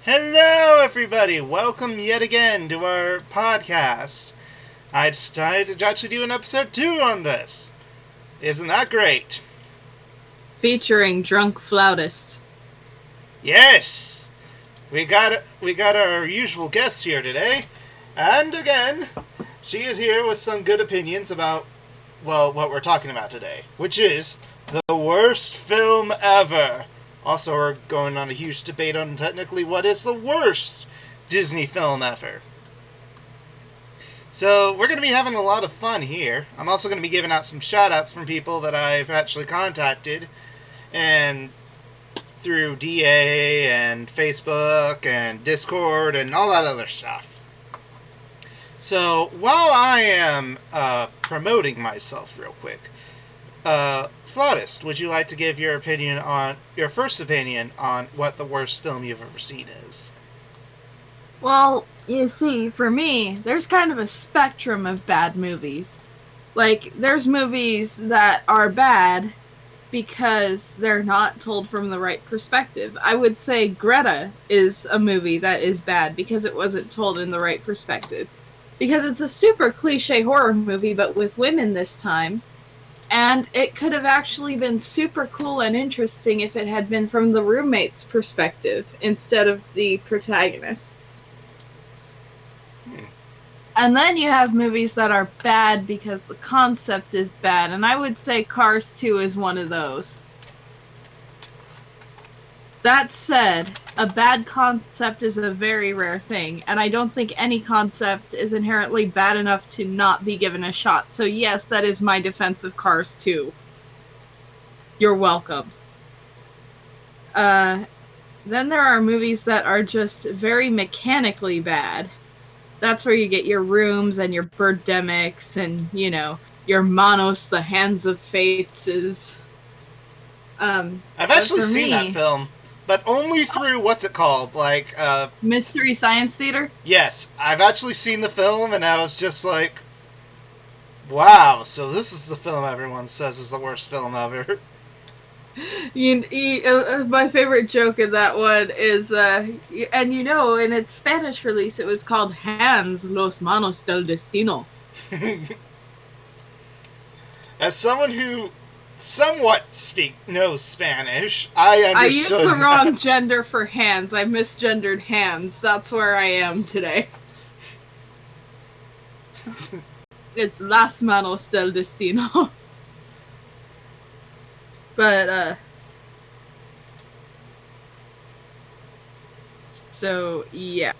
Hello, everybody! Welcome yet again to our podcast. I decided to actually do an episode 2 on this. Isn't that great? Featuring Drunk Flautist. Yes! We got our usual guest here today. And again, she is here with some good opinions about, well, what we're talking about today. Which is the worst film ever. Also, we're going on a huge debate on technically what is the worst Disney film ever. So, we're going to be having a lot of fun here. I'm also going to be giving out some shout-outs from people that I've actually contacted and through DA and Facebook and Discord and all that other stuff. So, while I am promoting myself real quick, Flautist, would you like to give your first opinion on what the worst film you've ever seen is? Well, you see, for me, there's kind of a spectrum of bad movies. Like, there's movies that are bad because they're not told from the right perspective. I would say Greta is a movie that is bad because it wasn't told in the right perspective. Because it's a super cliche horror movie, but with women this time. And it could have actually been super cool and interesting if it had been from the roommate's perspective instead of the protagonist's. And then you have movies that are bad because the concept is bad, and I would say Cars 2 is one of those. That said, a bad concept is a very rare thing, and I don't think any concept is inherently bad enough to not be given a shot. So yes, that is my defense of Cars 2. You're welcome. Then there are movies that are just very mechanically bad. That's where you get your Rooms and your Birdemics and, your Manos, the Hands of Fates. I've actually seen that film, but only through, what's it called? Mystery Science Theater? Yes, I've actually seen the film, and I was just like, wow, so this is the film everyone says is the worst film ever. My favorite joke in that one is, and in its Spanish release, it was called Hands, Los Manos del Destino. As someone who somewhat knows Spanish, I understood I used the that. wrong gender for hands. I misgendered hands. That's where I am today. It's Las Manos del Destino. But, so, yeah.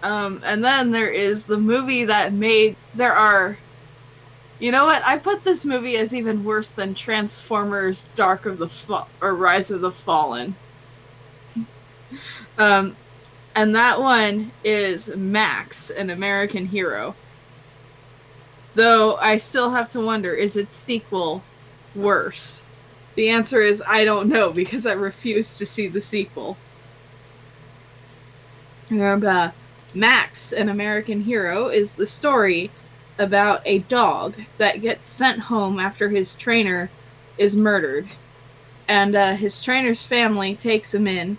And then there is the movie that you know what? I put this movie as even worse than Transformers Rise of the Fallen. And that one is Max, an American Hero. Though I still have to wonder, is its sequel worse? The answer is I don't know, because I refuse to see the sequel. Max, an American Hero, is the story about a dog that gets sent home after his trainer is murdered. And his trainer's family takes him in.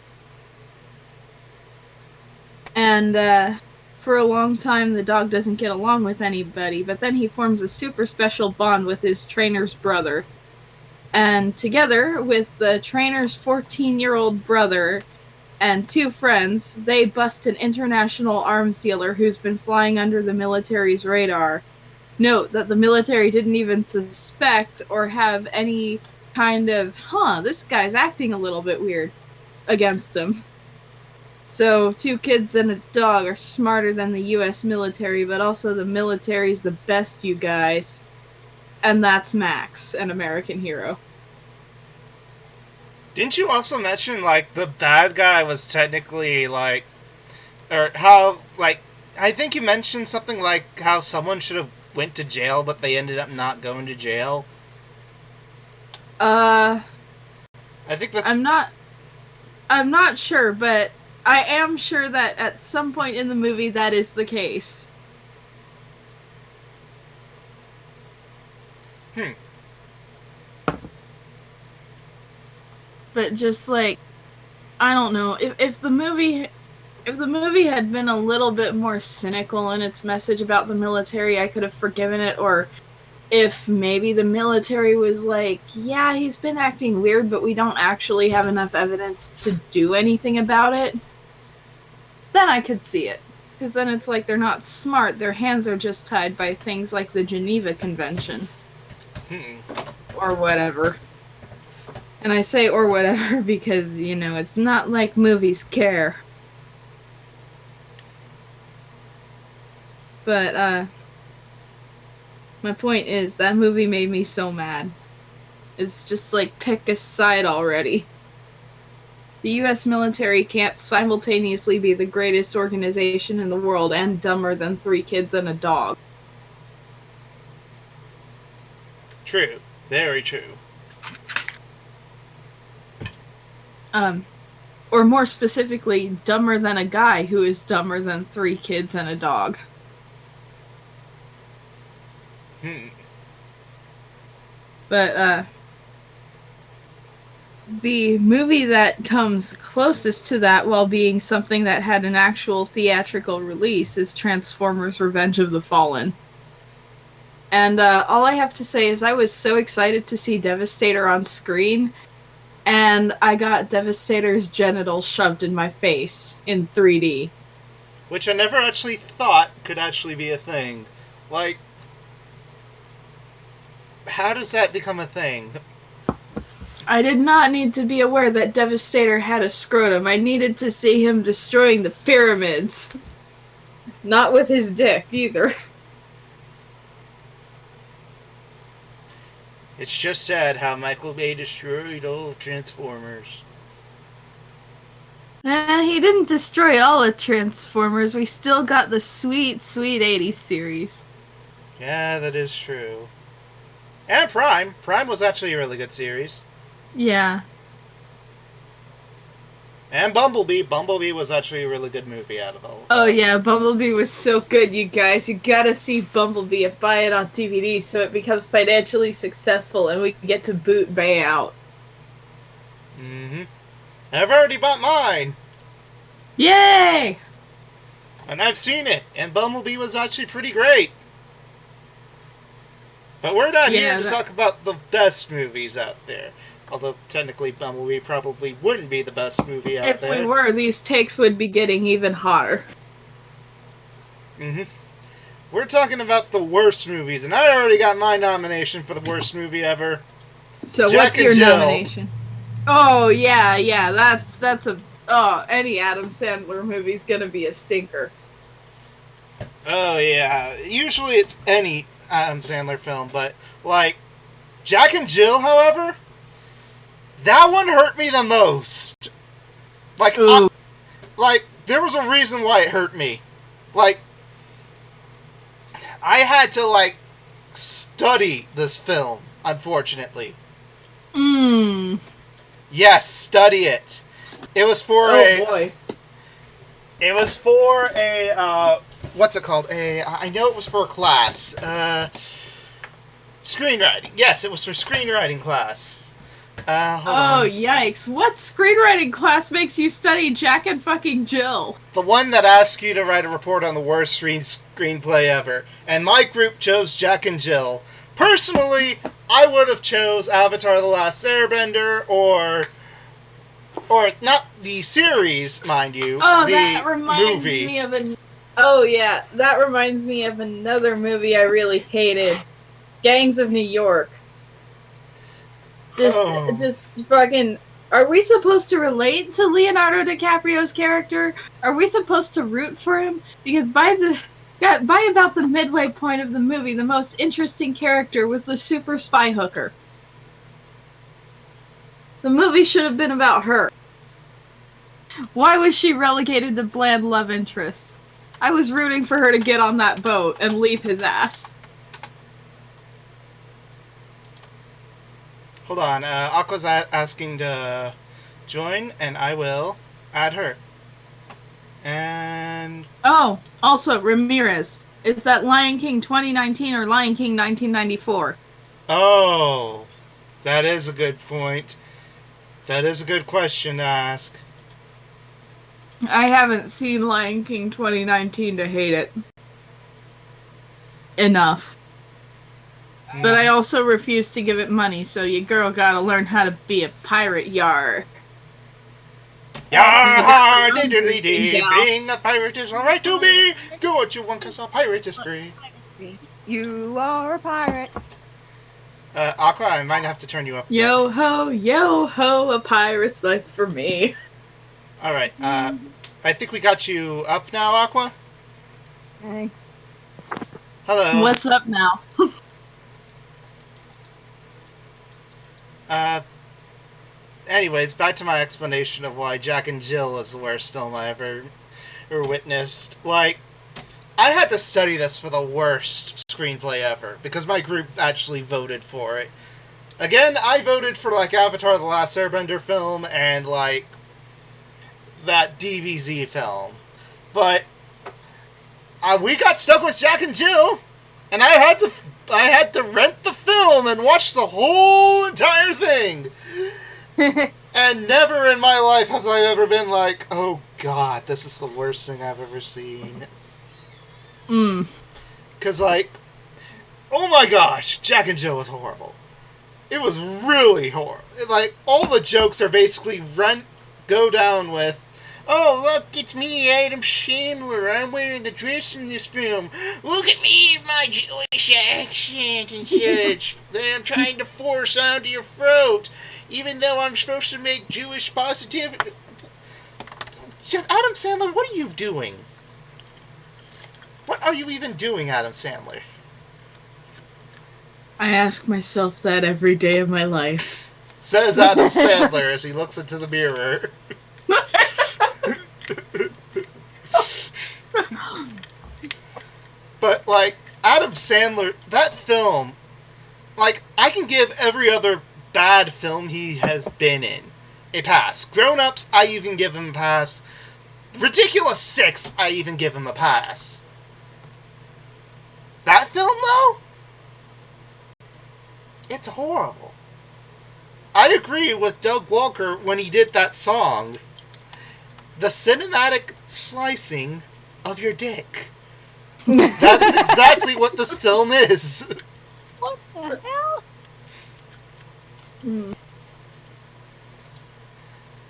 And for a long time, the dog doesn't get along with anybody, but then he forms a super special bond with his trainer's brother. And together with the trainer's 14-year-old brother and two friends, they bust an international arms dealer who's been flying under the military's radar. Note that the military didn't even suspect or have any kind of, this guy's acting a little bit weird against him. So, two kids and a dog are smarter than the US military, but also the military's the best, you guys. And that's Max, an American Hero. Didn't you also mention, the bad guy was technically, I think you mentioned something like how someone should have went to jail, but they ended up not going to jail? I think that's... I'm not sure, but I am sure that at some point in the movie that is the case. But just I don't know. If the movie had been a little bit more cynical in its message about the military, I could have forgiven it. Or if maybe the military was like, yeah, he's been acting weird, but we don't actually have enough evidence to do anything about it, then I could see it. Because then it's like they're not smart, their hands are just tied by things like the Geneva Convention. Or whatever. And I say or whatever because, it's not like movies care. But, my point is, that movie made me so mad. It's just like, pick a side already. The US military can't simultaneously be the greatest organization in the world and dumber than 3 kids and a dog. True. Very true. Or more specifically, dumber than a guy who is dumber than 3 kids and a dog. But, the movie that comes closest to that while being something that had an actual theatrical release is Transformers Revenge of the Fallen. And all I have to say is I was so excited to see Devastator on screen, and I got Devastator's genitals shoved in my face in 3D. Which I never actually thought could actually be a thing. Like, how does that become a thing? I did not need to be aware that Devastator had a scrotum. I needed to see him destroying the pyramids. Not with his dick, either. It's just sad how Michael Bay destroyed all of Transformers. He didn't destroy all of Transformers. We still got the sweet, sweet 80s series. Yeah, that is true. And Prime. Prime was actually a really good series. Yeah. And Bumblebee. Bumblebee was actually a really good movie out of all of that. Oh yeah, Bumblebee was so good, you guys. You gotta see Bumblebee and buy it on DVD so it becomes financially successful and we can get to boot Bay out. I've already bought mine! Yay! And I've seen it, and Bumblebee was actually pretty great. But we're not here to talk about the best movies out there. Although, technically, Bumblebee probably wouldn't be the best movie out there. If we were, these takes would be getting even hotter. We're talking about the worst movies, and I already got my nomination for the worst movie ever. So Jack what's and your Jill. Nomination? Oh, yeah, that's a... Oh, any Adam Sandler movie's gonna be a stinker. Oh, yeah. Usually it's any Adam Sandler film, but, like, Jack and Jill, however, that one hurt me the most. Like, there was a reason why it hurt me. Like, I had to, like, study this film, unfortunately. Yes, study it. It was for boy. It was for a, what's it called? I know it was for a class. Screenwriting. Yes, it was for screenwriting class. Hold on. Yikes. What screenwriting class makes you study Jack and fucking Jill? The one that asks you to write a report on the worst screenplay ever. And my group chose Jack and Jill. Personally, I would have chose Avatar The Last Airbender or not the series, mind you. Oh, the that reminds movie. me of that reminds me of another movie I really hated. Gangs of New York. Just fucking... Are we supposed to relate to Leonardo DiCaprio's character? Are we supposed to root for him? Because by about the midway point of the movie, the most interesting character was the super spy hooker. The movie should have been about her. Why was she relegated to bland love interest? I was rooting for her to get on that boat and leave his ass. Hold on, Aqua's asking to join, and I will add her. And... Oh, also, Ramirez. Is that Lion King 2019 or Lion King 1994? Oh, that is a good point. That is a good question to ask. I haven't seen Lion King 2019 to hate it enough. But I also refuse to give it money, so your girl gotta learn how to be a pirate, yar. Yar, diddly dee, being a pirate is alright to be. Do what you want, cause a pirate is free. You are a pirate. Aqua, I might have to turn you up. Yo ho, a pirate's life for me. Alright, I think we got you up now, Aqua. Okay. Hello. What's up now? Anyways, back to my explanation of why Jack and Jill was the worst film I ever witnessed. Like, I had to study this for the worst screenplay ever, because my group actually voted for it. Again, I voted for, like, Avatar: The Last Airbender film and, like, that DBZ film. But we got stuck with Jack and Jill, and I had to rent the film and watch the whole entire thing. And never in my life have I ever been like, oh god, this is the worst thing I've ever seen. Because, like, oh my gosh, Jack and Jill was horrible. It was really horrible. Like, all the jokes are basically go down with, oh, look, it's me, Adam Sandler. I'm wearing the dress in this film. Look at me, my Jewish accent and such that I'm trying to force onto your throat, even though I'm supposed to make Jewish positivity. Adam Sandler, what are you doing? What are you even doing, Adam Sandler? I ask myself that every day of my life. Says Adam Sandler as he looks into the mirror. But, like, Adam Sandler, that film, like, I can give every other bad film he has been in a pass. Grown Ups, I even give him a pass. Ridiculous 6, I even give him a pass. That film, though? It's horrible. I agree with Doug Walker when he did that song. The cinematic slicing of your dick. That is exactly what this film is. What the hell?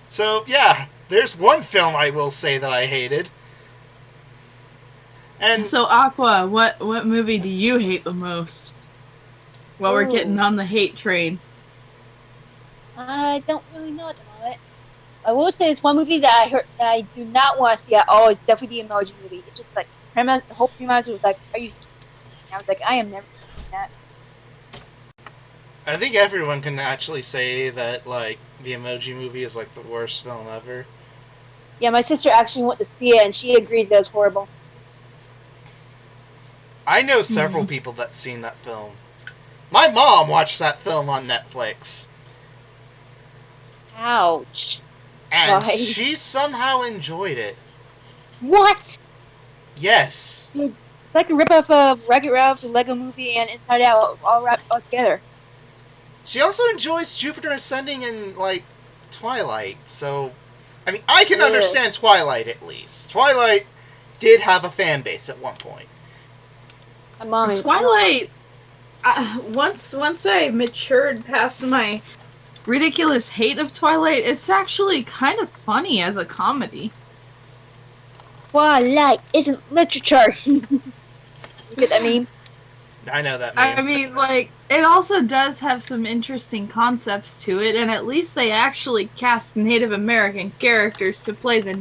So, yeah, there's one film I will say that I hated. And so, Aqua, what movie do you hate the most? While we're getting on the hate train. I don't really know at the moment. I will say it's one movie that I do not want to see at all. It's definitely the Emoji Movie. It's just like the whole premise was like, "Are you?" I was like, "I am never seeing that." I think everyone can actually say that, like, the Emoji Movie is, like, the worst film ever. Yeah, my sister actually went to see it, and she agrees that it was horrible. I know several people that's seen that film. My mom watched that film on Netflix. Ouch. And she somehow enjoyed it. What? Yes. It's like a rip-off of Wreck-It Ralph, the Lego Movie, and Inside Out all wrapped all together. She also enjoys Jupiter Ascending and, like, Twilight, so... I mean, I can understand Twilight, at least. Twilight did have a fan base at one point. Twilight... once I matured past my ridiculous hate of Twilight, it's actually kind of funny as a comedy. Twilight isn't literature. You get that meme? I know that meme. I mean, like, it also does have some interesting concepts to it, and at least they actually cast Native American characters to play the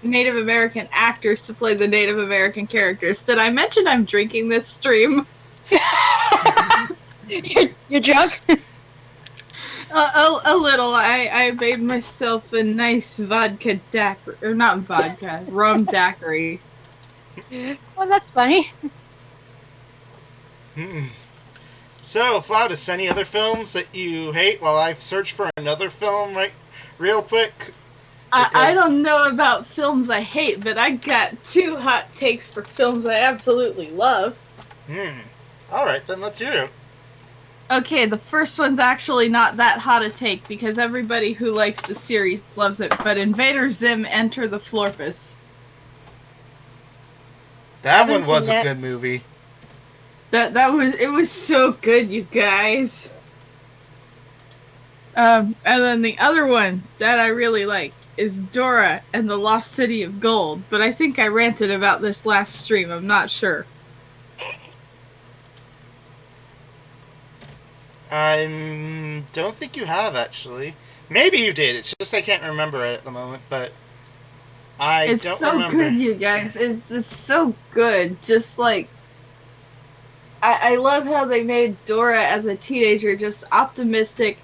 Native American actors to play the Native American characters. Did I mention I'm drinking this stream? You're drunk? A little. I made myself a nice vodka daiquiri. Or not vodka, rum daiquiri. Well, that's funny. So, Flautus, any other films that you hate while I search for another film real quick? I don't know about films I hate, but I got 2 hot takes for films I absolutely love. Alright, then let's hear it. Okay, the first one's actually not that hot a take because everybody who likes the series loves it, but Invader Zim Enter the Florpus. That one Haven't was seen a that. good movie. It was so good, you guys. And then the other one that I really like is Dora and the Lost City of Gold, but I think I ranted about this last stream, I'm not sure. I don't think you have, actually. Maybe you did. It's just I can't remember it at the moment, but I It's don't so remember. good, you guys. It's so good. Just like I love how they made Dora as a teenager just optimistic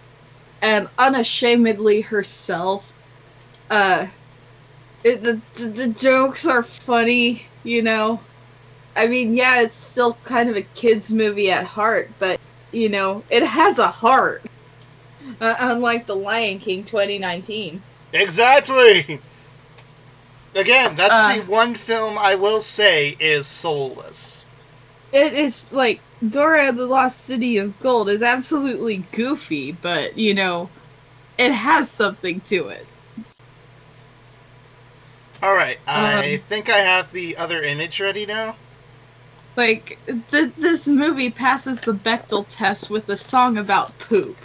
and unashamedly herself. The jokes are funny, you know. I mean, yeah, it's still kind of a kids movie at heart, but you know, it has a heart. Unlike The Lion King 2019. Exactly! Again, that's the Uh, one film I will say is soulless. it is like Dora and the Lost City of Gold is absolutely goofy, but you know, it has something to it. Alright, I Um, think I have the other image ready now. like this movie passes the Bechdel test with a song about poop.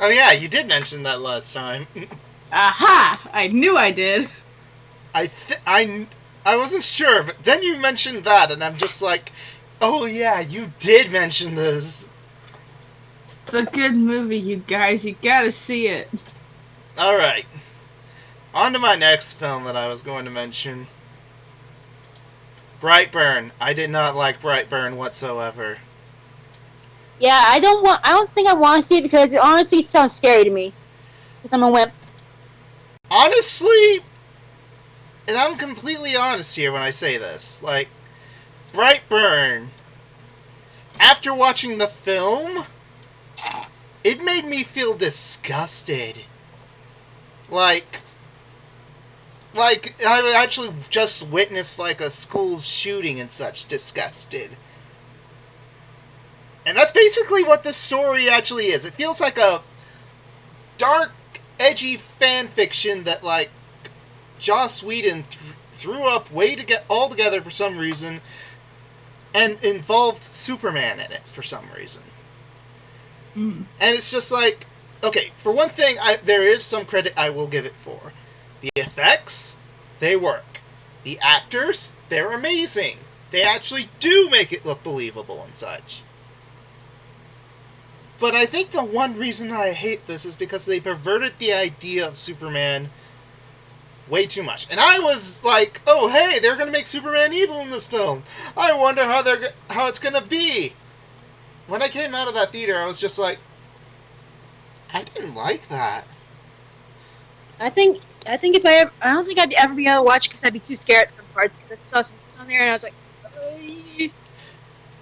Oh yeah, you did mention that last time. Aha! I knew I did. I wasn't sure, but then you mentioned that, and I'm just like, oh yeah, you did mention this. It's a good movie, you guys. You gotta see it. Alright, on to my next film that I was going to mention. Brightburn. I did not like Brightburn whatsoever. Yeah, I don't think I want to see it because it honestly sounds scary to me. Because I'm a wimp. Honestly, and I'm completely honest here when I say this, like, Brightburn, after watching the film, it made me feel disgusted. Like I actually just witnessed like a school shooting and such, disgusted. And that's basically what this story actually is. It feels like a dark, edgy fan fiction that like Joss Whedon threw up way to get all together for some reason, and involved Superman in it for some reason. Mm. And it's just like, okay, for one thing, there is some credit I will give it for. The effects, they work. The actors, they're amazing. They actually do make it look believable and such. But I think the one reason I hate this is because they perverted the idea of Superman way too much. And I was like, oh hey, they're gonna make Superman evil in this film. I wonder how it's gonna be. When I came out of that theater, I was just like, I didn't like that. I think if I don't think I'd ever be able to watch because I'd be too scared at some parts because I saw some news on there and I was like,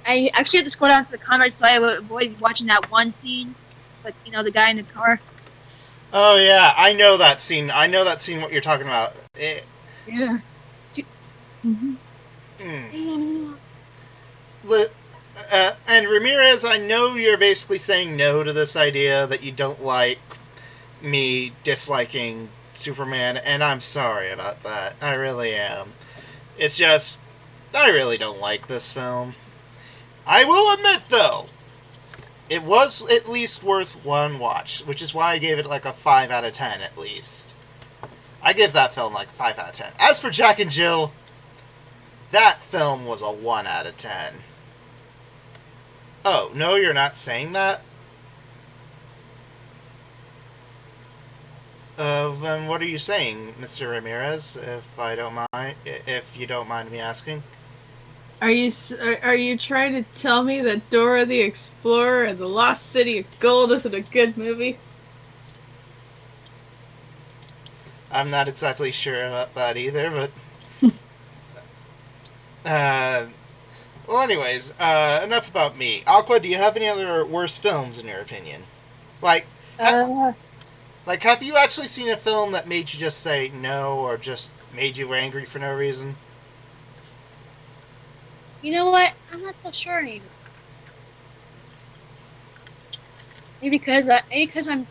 I actually had to scroll down to the comments so I would avoid watching that one scene, like you know the guy in the car. Oh yeah, I know that scene. I know that scene. What you're talking about? Yeah. Mm-hmm. And Ramirez, I know you're basically saying no to this idea that you don't like me disliking Superman, and I'm sorry about that. I really am. It's just, I really don't like this film. I will admit, though, it was at least worth one watch, which is why I gave it like a 5 out of 10 at least. I give that film like a 5 out of 10. As for Jack and Jill, that film was a 1 out of 10. Oh, no, you're not saying that? Then what are you saying, Mr. Ramirez, if you don't mind me asking? Are you trying to tell me that Dora the Explorer and the Lost City of Gold isn't a good movie? I'm not exactly sure about that either, but... well, anyways, enough about me. Aqua, do you have any other worse films in your opinion? Like, Uh, have you actually seen a film that made you just say no, or just made you angry for no reason? you know what? I'm not so sure anymore. Maybe because I've been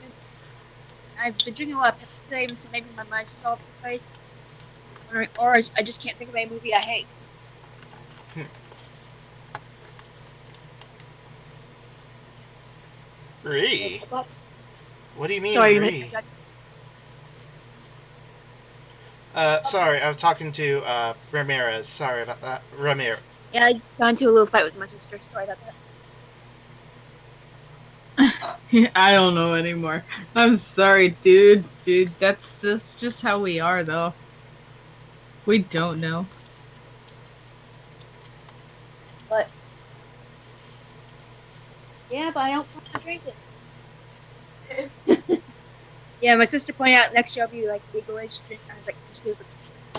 drinking a lot of Pepsi today, so maybe my mind's just all over the place. Or I just can't think of a movie I hate. Ree? What do you mean, Sorry, Ree? Sorry, I was talking to Ramirez. Sorry about that. Ramirez. Yeah, I got into a little fight with my sister. Sorry about that. I don't know anymore. I'm sorry, dude. Dude, that's just how we are, though. We don't know. But yeah, but I don't want to drink it. Yeah, my sister pointed out next year I'll be like legal age to drink. I was like, she was like,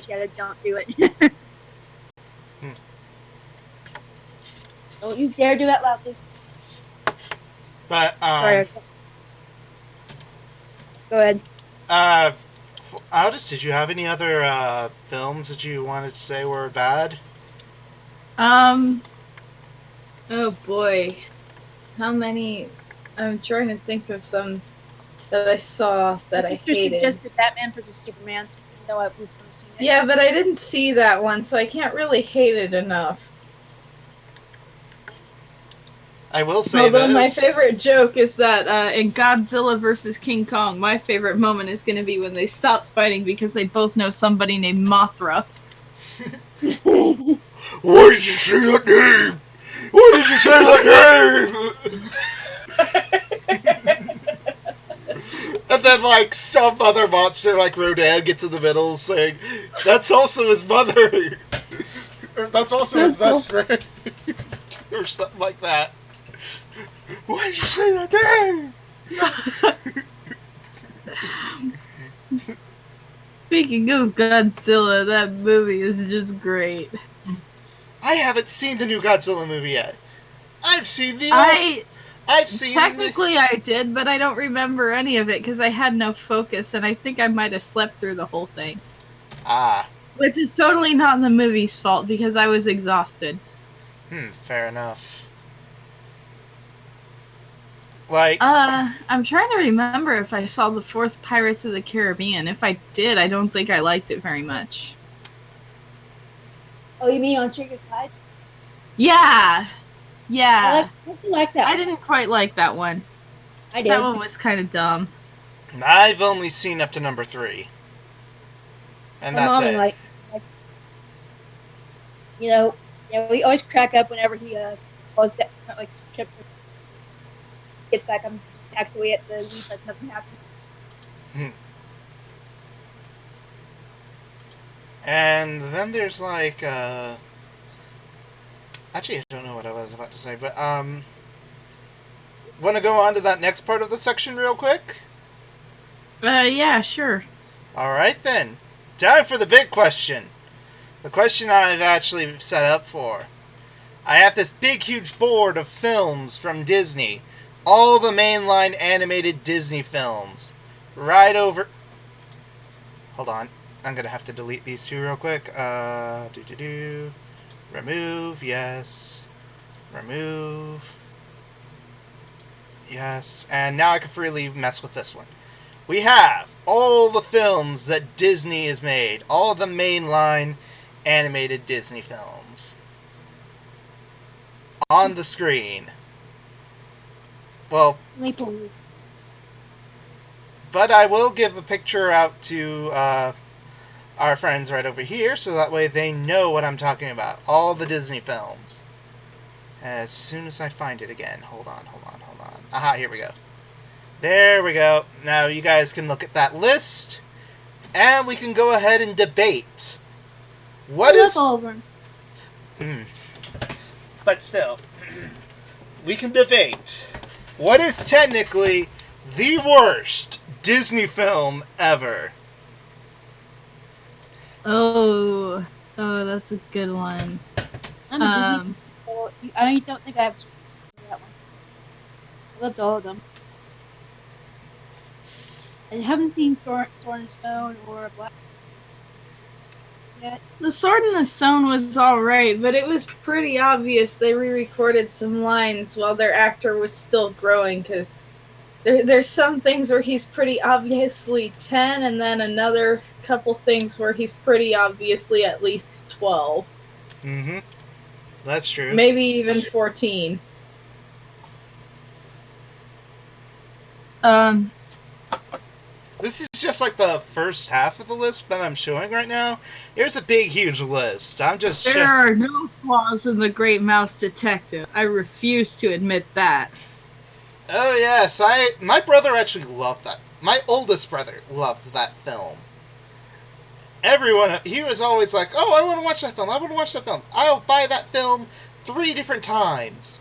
she had to don't do it. Don't you dare do that loudly. But, Sorry. Go ahead. Aldous, did you have any other films that you wanted to say were bad? Oh boy. How many? I'm trying to think of some that I saw that I hated. Suggested Batman vs Superman, even though we've never seen it. Yeah, but I didn't see that one, so I can't really hate it enough. I will say Although this. my favorite joke is that in Godzilla vs. King Kong, my favorite moment is going to be when they stop fighting because they both know somebody named Mothra. Why did you say that name? Why did you say that name? And then, like, some other monster, like Rodan, gets in the middle saying, that's also his mother. Or that's also his best friend. Or something like that. Why did you say that name? Speaking of Godzilla, that movie is just great. I haven't seen the new Godzilla movie yet. I've seen the Technically, I did, but I don't remember any of it because I had no focus, and I think I might have slept through the whole thing. Ah. Which is totally not the movie's fault because I was exhausted. Fair enough. Like, I'm trying to remember if I saw the fourth Pirates of the Caribbean. If I did, I don't think I liked it very much. Oh, you mean on Stranger Tides? Yeah. Yeah. I like that. I didn't quite like that one. I did. That one was kind of dumb. I've only seen up to number 3. And My that's mom it. Like, we always crack up whenever he calls that like trip gets back. I'm just hacked away at the lead like nothing happened. And then there's like actually I don't know what I was about to say, but want to go on to that next part of the section real quick? Yeah, sure. All right then. Time for the big question. The question I've actually set up for. I have this big huge board of films from Disney. All the mainline animated Disney films. Right over... Hold on. I'm going to have to delete these two real quick. Remove, yes. Remove. Yes. And now I can freely mess with this one. We have all the films that Disney has made. All the mainline animated Disney films. On the screen. Well, but I will give a picture out to our friends right over here, so that way they know what I'm talking about. All the Disney films. As soon as I find it again. Hold on. Aha, here we go. There we go. Now you guys can look at that list, and we can go ahead and debate. What is... over. But still, we can debate. What is technically the worst Disney film ever? Oh, that's a good one. I don't think I have that one. I loved all of them. I haven't seen Sword and Stone or Black yet. The Sword in the Stone was alright, but it was pretty obvious they re-recorded some lines while their actor was still growing, because There's some things where he's pretty obviously 10, and then another couple things where he's pretty obviously at least 12. Mm-hmm. That's true. Maybe even 14. This is just like the first half of the list that I'm showing right now. Here's a big, huge list. I'm just There are no flaws in the Great Mouse Detective. I refuse to admit that. Oh yes, my brother actually loved that. My oldest brother loved that film. Everyone, he was always like, "Oh, I want to watch that film. I want to watch that film. I'll buy that film 3 different times,"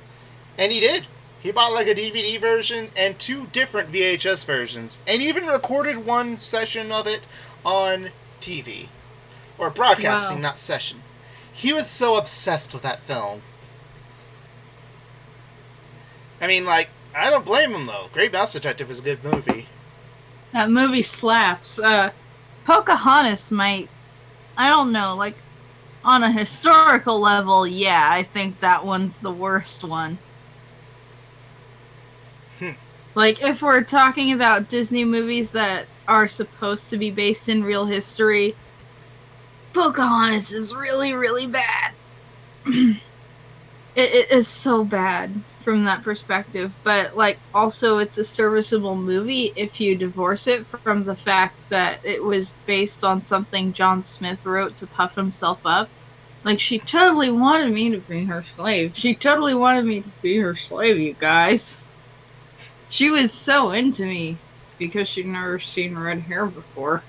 and he did. He bought like a DVD version and 2 different VHS versions, and even recorded one session of it on TV or broadcasting, Wow. not session. He was so obsessed with that film. I mean, like, I don't blame him though. Great Mouse Detective is a good movie. That movie slaps. Pocahontas might, I don't know, like, on a historical level, yeah, I think that one's the worst one. Like, if we're talking about Disney movies that are supposed to be based in real history, Pocahontas is really, really bad. It is so bad from that perspective, but like also it's a serviceable movie if you divorce it from the fact that it was based on something John Smith wrote to puff himself up. Like, she totally wanted me to be her slave. She totally wanted me to be her slave, you guys. She was so into me because she'd never seen red hair before.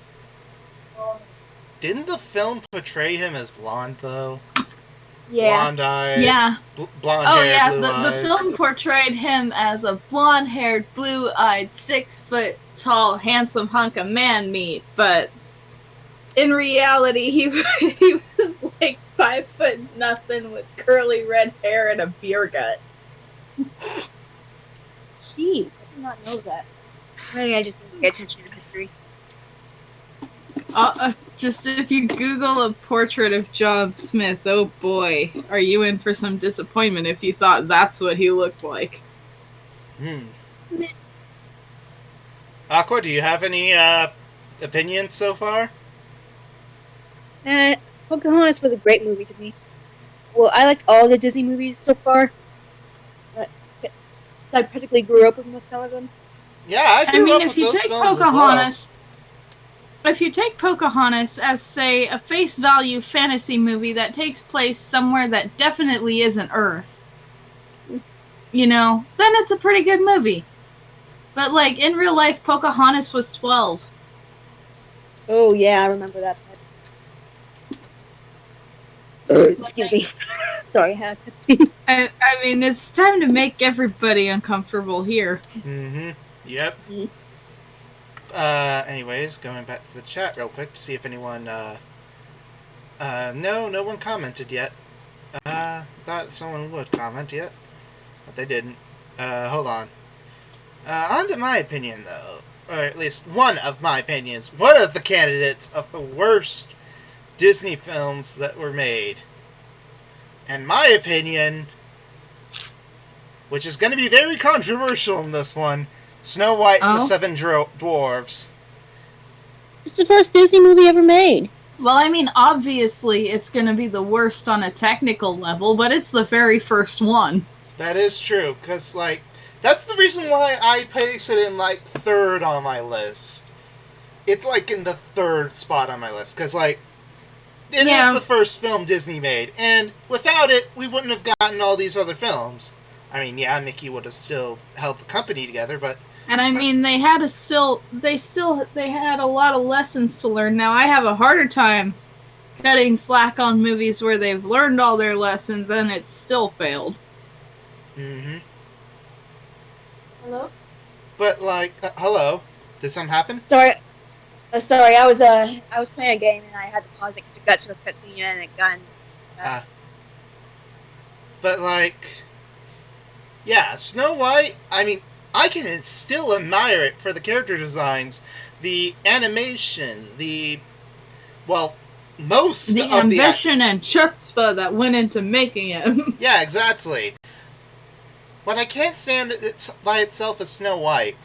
Didn't the film portray him as blonde though? Yeah. Blonde eyes. Yeah. Blonde Oh, hair, yeah, blue the eyes. film portrayed him as a blonde-haired, blue-eyed, 6-foot-tall, handsome hunk of man meat, but in reality, he was like 5'0" with curly red hair and a beer gut. Jeez, I did not know that. Really, I just didn't pay attention to history. Just if you Google a portrait of John Smith, oh boy, are you in for some disappointment if you thought that's what he looked like. Aqua, do you have any opinions so far? Pocahontas was a great movie to me. Well, I liked all the Disney movies so far. So I practically grew up with most of them. Yeah, I grew up if with you those take films Pocahontas, if you take Pocahontas as, say, a face value fantasy movie that takes place somewhere that definitely isn't Earth, you know, then it's a pretty good movie. But, like, in real life, Pocahontas was 12. Oh, yeah, I remember that part. Excuse me. Sorry, I had a Pepsi. I mean, it's time to make everybody uncomfortable here. Mm-hmm. Yep. Anyways, going back to the chat real quick to see if anyone, no one commented yet. Thought someone would comment yet, but they didn't. Hold on. On to my opinion, though, or at least one of my opinions, one of the candidates of the worst Disney films that were made. And my opinion, which is going to be very controversial in this one, Snow White and the Seven Dwarfs. It's the first Disney movie ever made. Well, I mean, obviously it's going to be the worst on a technical level, but it's the very first one. That is true, because, like, that's the reason why I place it in, like, 3rd on my list. It's, like, in the 3rd spot on my list, because, like, it is the first film Disney made, and without it, we wouldn't have gotten all these other films. I mean, yeah, Mickey would have still held the company together, but... And I mean, they had a lot of lessons to learn. Now, I have a harder time cutting slack on movies where they've learned all their lessons and it's still failed. Mm-hmm. Hello? But, like, hello? Did something happen? Sorry, I was playing a game and I had to pause it because it got to a cutscene and it got... But, like... Yeah, Snow White, I mean, I can still admire it for the character designs, the animation, most of the ambition and chutzpah that went into making it. Yeah, exactly. But I can't stand it by itself as Snow White.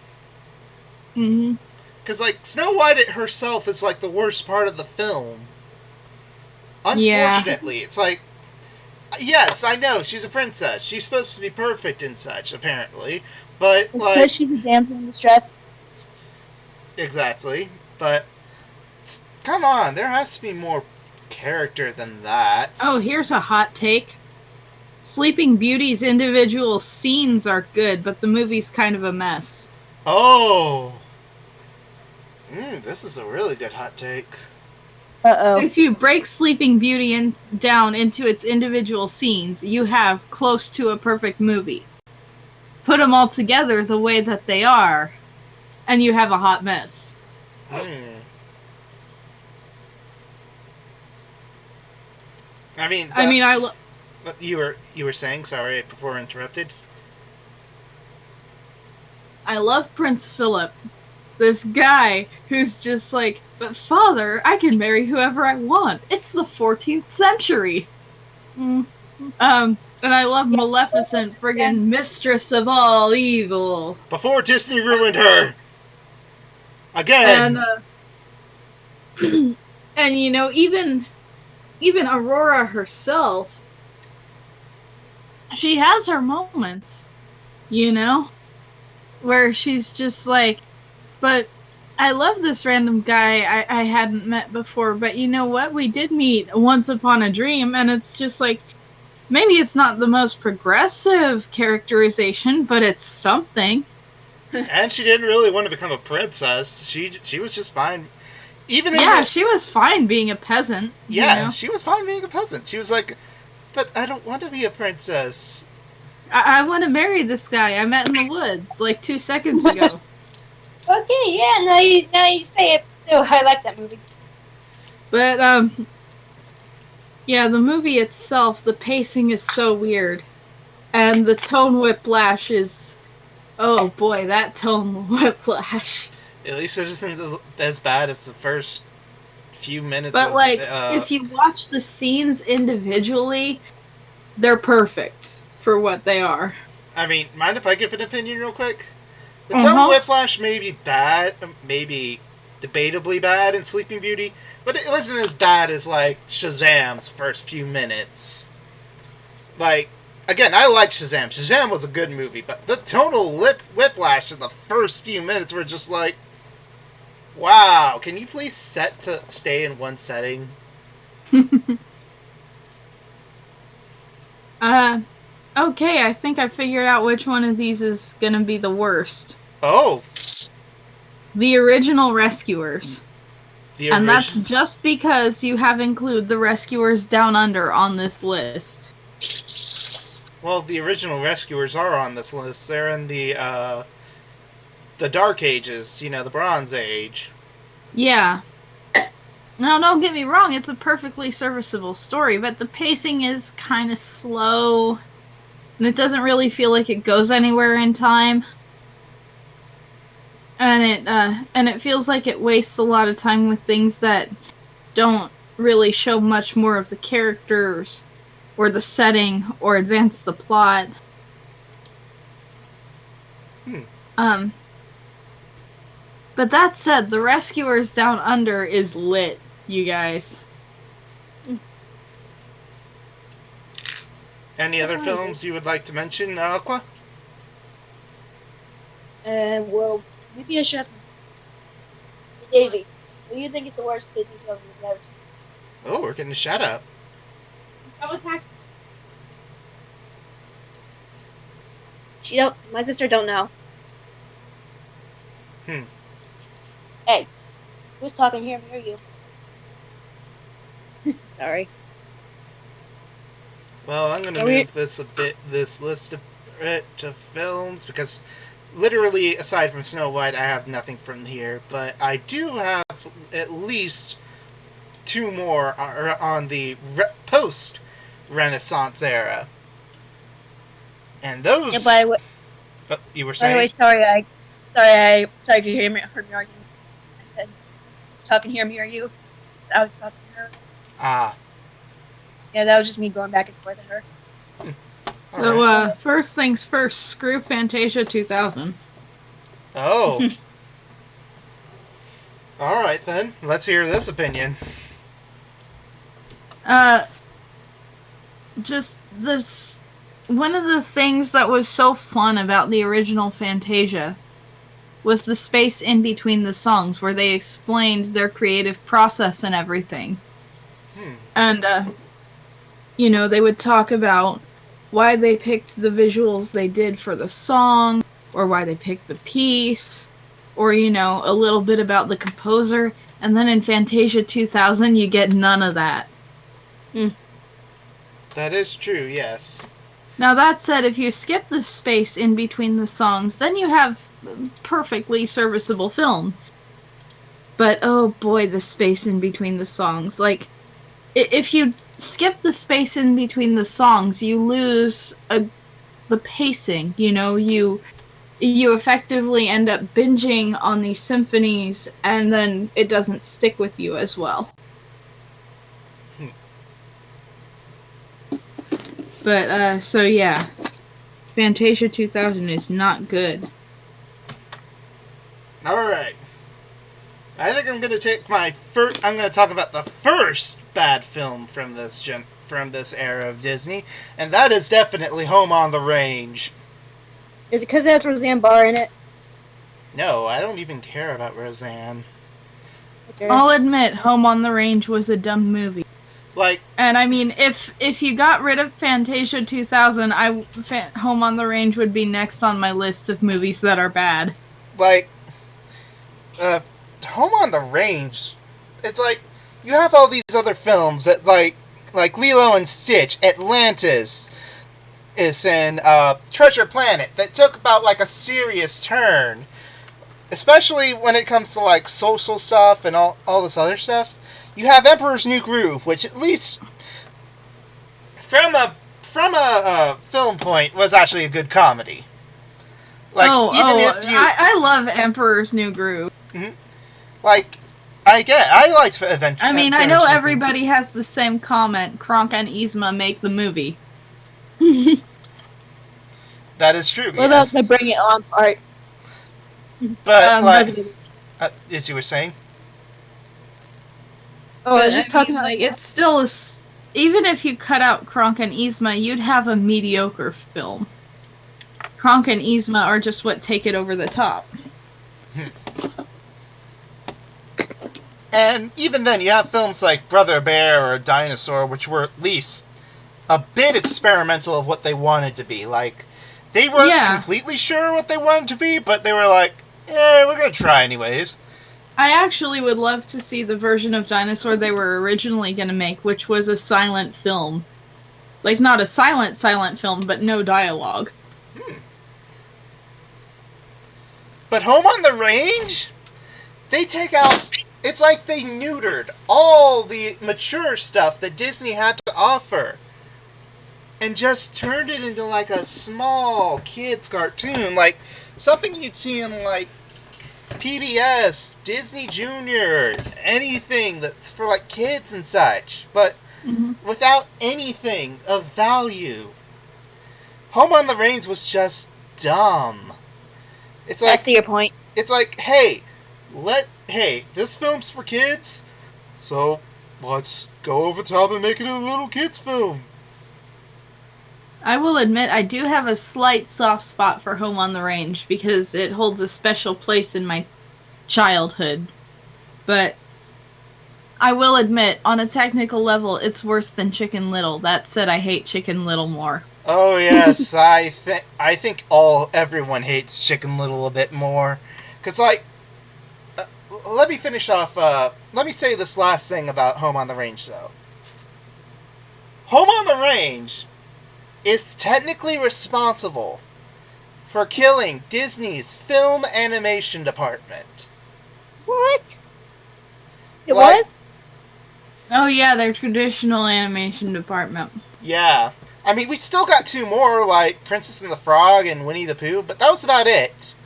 Mm-hmm. Because, like, Snow White herself is, like, the worst part of the film. Yeah. Unfortunately, it's like, yes, I know, she's a princess. She's supposed to be perfect and such, apparently. But, It's like, because she's a damsel in distress. exactly. But, come on, there has to be more character than that. Oh, here's a hot take. Sleeping Beauty's individual scenes are good, but the movie's kind of a mess. Oh! This is a really good hot take. Uh-oh. If you break Sleeping Beauty down into its individual scenes, you have close to a perfect movie. Put them all together the way that they are, and you have a hot mess. I mean, you were saying, sorry, before I interrupted. I love Prince Philip. This guy who's just like, but father, I can marry whoever I want. It's the 14th century. Mm. And I love Maleficent, friggin' mistress of all evil. Before Disney ruined her! Again! And you know, even Aurora herself, she has her moments, you know, where she's just like, but I love this random guy I hadn't met before, but you know what? We did meet once upon a dream, and it's just like, maybe it's not the most progressive characterization, but it's something. And she didn't really want to become a princess. She was just fine. She was fine being a peasant. Yeah, you know? she was fine being a peasant. She was like, but I don't want to be a princess. I want to marry this guy I met in the woods like 2 seconds ago. Okay, yeah, now you say it. Still, I like that movie. But, yeah, the movie itself, the pacing is so weird. And the tone whiplash is... Oh boy, that tone whiplash. At least it isn't as bad as the first few minutes But, of... like, if you watch the scenes individually, they're perfect for what they are. I mean, mind if I give an opinion real quick? The tone whiplash may be bad, maybe debatably bad in Sleeping Beauty, but it wasn't as bad as, like, Shazam's first few minutes. Like, again, I like Shazam. Shazam was a good movie, but the tonal whiplash in the first few minutes were just like, wow, can you please stay in one setting? Okay, I think I figured out which one of these is gonna be the worst. Oh. The original Rescuers. And that's just because you have included the Rescuers Down Under on this list. Well, the original Rescuers are on this list. They're in the Dark Ages, you know, the Bronze Age. Yeah. Now, don't get me wrong, it's a perfectly serviceable story, but the pacing is kind of slow, and it doesn't really feel like it goes anywhere in time. And it feels like it wastes a lot of time with things that don't really show much more of the characters, or the setting, or advance the plot. But that said, The Rescuers Down Under is lit, you guys. Any other films you would like to mention, Aqua? Well, maybe I should ask Daisy. What do you think is the worst Disney film you've ever seen? Oh, we're getting a shout out. My sister don't know. Hey, who's talking here? Me or you? Sorry. Well, I'm gonna move this list to films, because literally, aside from Snow White, I have nothing from here, but I do have at least 2 more on the post-Renaissance era. And those... Yeah, by the way, you were saying? By the way, sorry if you heard me arguing. I said, talking here, me or you? I was talking to her. Ah. Yeah, that was just me going back and forth at her. So, first things first, screw Fantasia 2000. Oh. Alright then, let's hear this opinion. Just this. One of the things that was so fun about the original Fantasia was the space in between the songs where they explained their creative process and everything. And, they would talk about why they picked the visuals they did for the song, or why they picked the piece, or, a little bit about the composer. And then in Fantasia 2000, you get none of that. That is true, yes. Now, that said, if you skip the space in between the songs, then you have perfectly serviceable film. But, oh boy, the space in between the songs. Like, if you skip the space in between the songs, you lose the pacing, you effectively end up binging on these symphonies, and then it doesn't stick with you as well. But, so yeah. Fantasia 2000 is not good. Alright. I think I'm gonna take I'm gonna talk about the first bad film from this era of Disney, and that is definitely Home on the Range. Is it because it has Roseanne Barr in it? No, I don't even care about Roseanne. Okay. I'll admit, Home on the Range was a dumb movie. Like, and I mean, if you got rid of Fantasia 2000, Home on the Range would be next on my list of movies that are bad. Like, Home on the Range, it's like, you have all these other films that, like Lilo and Stitch, Atlantis, and Treasure Planet, that took about, like, a serious turn. Especially when it comes to, like, social stuff and all this other stuff. You have Emperor's New Groove, which at least from a film point was actually a good comedy. Like, I love Emperor's New Groove. Mm-hmm. Like, I liked Adventure. I mean, I know everybody has the same comment. Kronk and Yzma make the movie. That is true. Well, that was my Bring It On part. But as you were saying. Oh, I was just talking about, like, it's still even if you cut out Kronk and Yzma, you'd have a mediocre film. Kronk and Yzma are just what take it over the top. And even then, you have films like Brother Bear or Dinosaur, which were at least a bit experimental of what they wanted to be. Like, they weren't completely sure what they wanted to be, but they were like, we're gonna try anyways. I actually would love to see the version of Dinosaur they were originally going to make, which was a silent film. Like, not a silent film, but no dialogue. But Home on the Range? They take out... It's like they neutered all the mature stuff that Disney had to offer. And just turned it into, like, a small kids' cartoon. Like, something you'd see in, like, PBS, Disney Junior, anything that's for, like, kids and such, but without anything of value. Home on the Range was just dumb. It's like, I see your point. It's like, hey, this film's for kids, so let's go over the top and make it a little kids film. I will admit I do have a slight soft spot for Home on the Range because it holds a special place in my childhood. But I will admit, on a technical level, it's worse than Chicken Little. That said, I hate Chicken Little more. Oh yes, I think everyone hates Chicken Little a bit more. Cause like, let me finish off. Let me say this last thing about Home on the Range though. Home on the Range is technically responsible for killing Disney's film animation department. What? It was? Oh yeah, their traditional animation department. Yeah. I mean, we still got two more, like Princess and the Frog and Winnie the Pooh, but that was about it.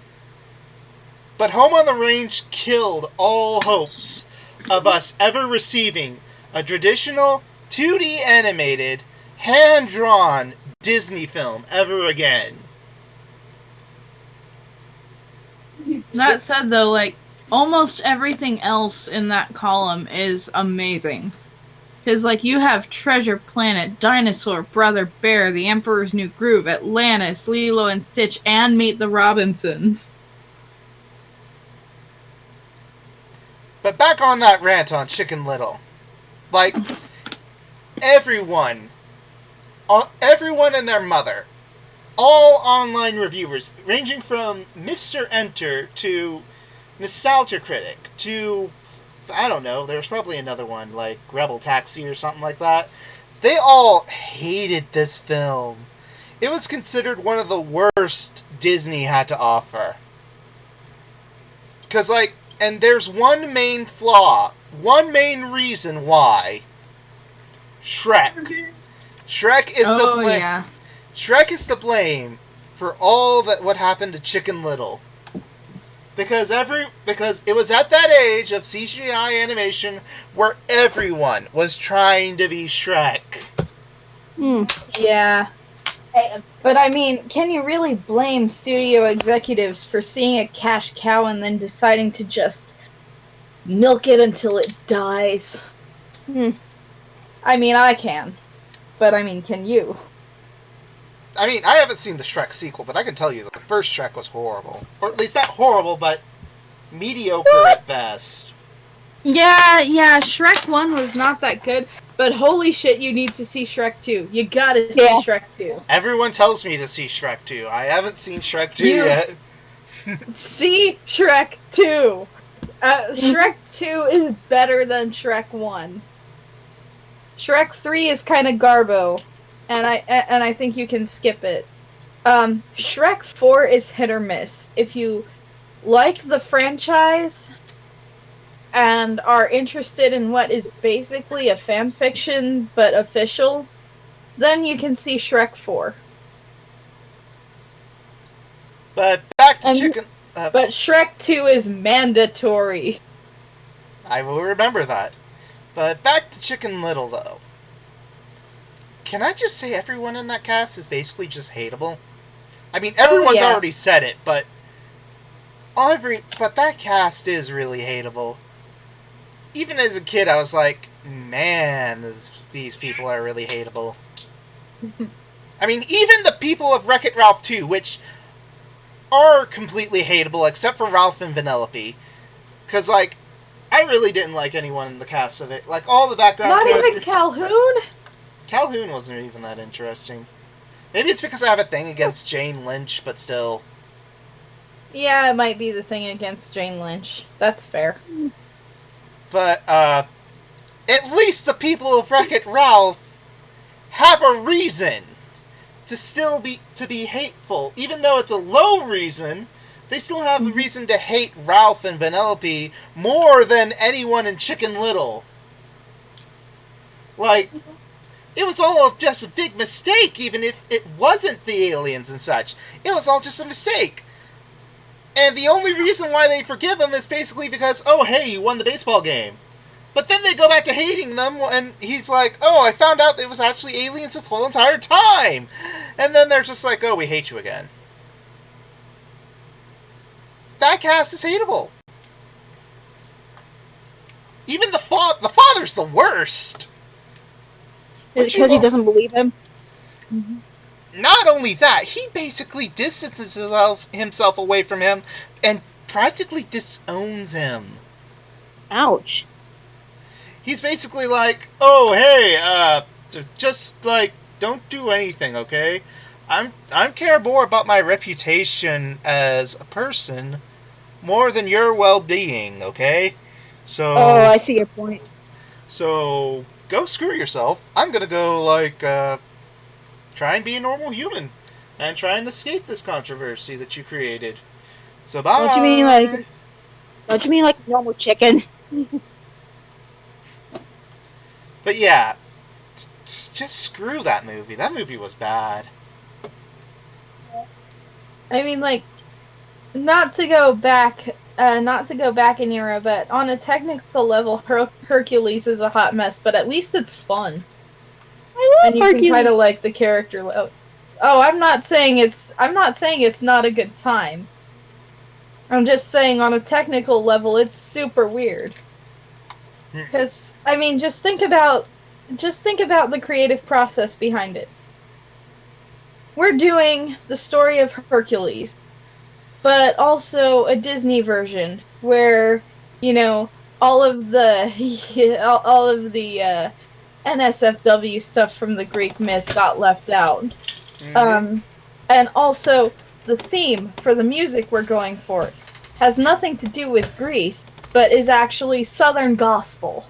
But Home on the Range killed all hopes of us ever receiving a traditional 2D animated, hand-drawn Disney film ever again. That said, though, like, almost everything else in that column is amazing. Because, like, you have Treasure Planet, Dinosaur, Brother Bear, The Emperor's New Groove, Atlantis, Lilo and Stitch, and Meet the Robinsons. But back on that rant on Chicken Little. Like, everyone and their mother, all online reviewers, ranging from Mr. Enter to Nostalgia Critic to, I don't know, there's probably another one, like Rebel Taxi or something like that. They all hated this film. It was considered one of the worst Disney had to offer. Because, like, and there's one main flaw, one main reason why. Shrek. Shrek is to blame. Yeah. Shrek is to blame for all that what happened to Chicken Little. Because it was at that age of CGI animation where everyone was trying to be Shrek. Yeah. But I mean, can you really blame studio executives for seeing a cash cow and then deciding to just milk it until it dies? I mean, I can. But I mean, can you? I mean, I haven't seen the Shrek sequel, but I can tell you that the first Shrek was horrible. Or at least not horrible, but mediocre at best. Yeah, Shrek 1 was not that good, but holy shit, you need to see Shrek 2. You gotta see Shrek 2. Everyone tells me to see Shrek 2. I haven't seen Shrek 2 yet. See Shrek 2! Shrek 2 is better than Shrek 1. Shrek 3 is kind of garbo, and I think you can skip it. Shrek 4 is hit or miss. If you like the franchise and are interested in what is basically a fan fiction but official, then you can see Shrek 4. But back to Chicken... but Shrek 2 is mandatory. I will remember that. But back to Chicken Little, though. Can I just say everyone in that cast is basically just hateable? I mean, everyone's already said it, but that cast is really hateable. Even as a kid, I was like, man, these people are really hateable. I mean, even the people of Wreck-It Ralph 2, which are completely hateable, except for Ralph and Vanellope. Because, like, I really didn't like anyone in the cast of it. Like, all the background Not characters... even Calhoun? Calhoun wasn't even that interesting. Maybe it's because I have a thing against Jane Lynch, but still. Yeah, it might be the thing against Jane Lynch. That's fair. But, at least the people of Wreck-It Ralph have a reason to be hateful. Even though it's a low reason, they still have a reason to hate Ralph and Vanellope more than anyone in Chicken Little. Like, it was all just a big mistake, even if it wasn't the aliens and such. It was all just a mistake. And the only reason why they forgive him is basically because, oh, hey, you won the baseball game. But then they go back to hating them, and he's like, oh, I found out it was actually aliens this whole entire time. And then they're just like, oh, we hate you again. That cast is hateable. Even the father's the worst. Is it because he doesn't believe him? Not only that, he basically distances himself away from him and practically disowns him. Ouch. He's basically like, oh, hey, just, like, don't do anything, okay? I'm care more about my reputation as a person more than your well-being, okay? So... Oh, I see your point. So, go screw yourself. I'm gonna go, like, try and be a normal human and try and escape this controversy that you created. So, bye! Don't you mean like a normal chicken? But yeah, just screw that movie. That movie was bad. I mean, like, not to go back in era, but on a technical level, Hercules is a hot mess. But at least it's fun, I love and you Hercules. can kind of like the character. Oh, I'm not saying it's not a good time. I'm just saying, on a technical level, it's super weird. Because, I mean, just think about the creative process behind it. We're doing the story of Hercules, but also a Disney version where, you know, all of the all of the NSFW stuff from the Greek myth got left out. Mm-hmm. And also the theme for the music we're going for has nothing to do with Greece, but is actually Southern gospel.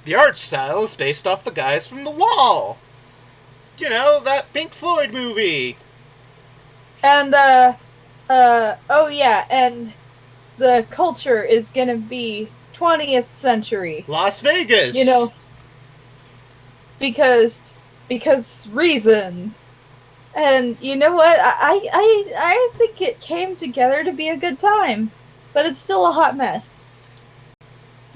The art style is based off the guys from The Wall. You know, that Pink Floyd movie. And oh yeah, and the culture is gonna be 20th century. Las Vegas. You know, because reasons. And you know what? I think it came together to be a good time, but it's still a hot mess.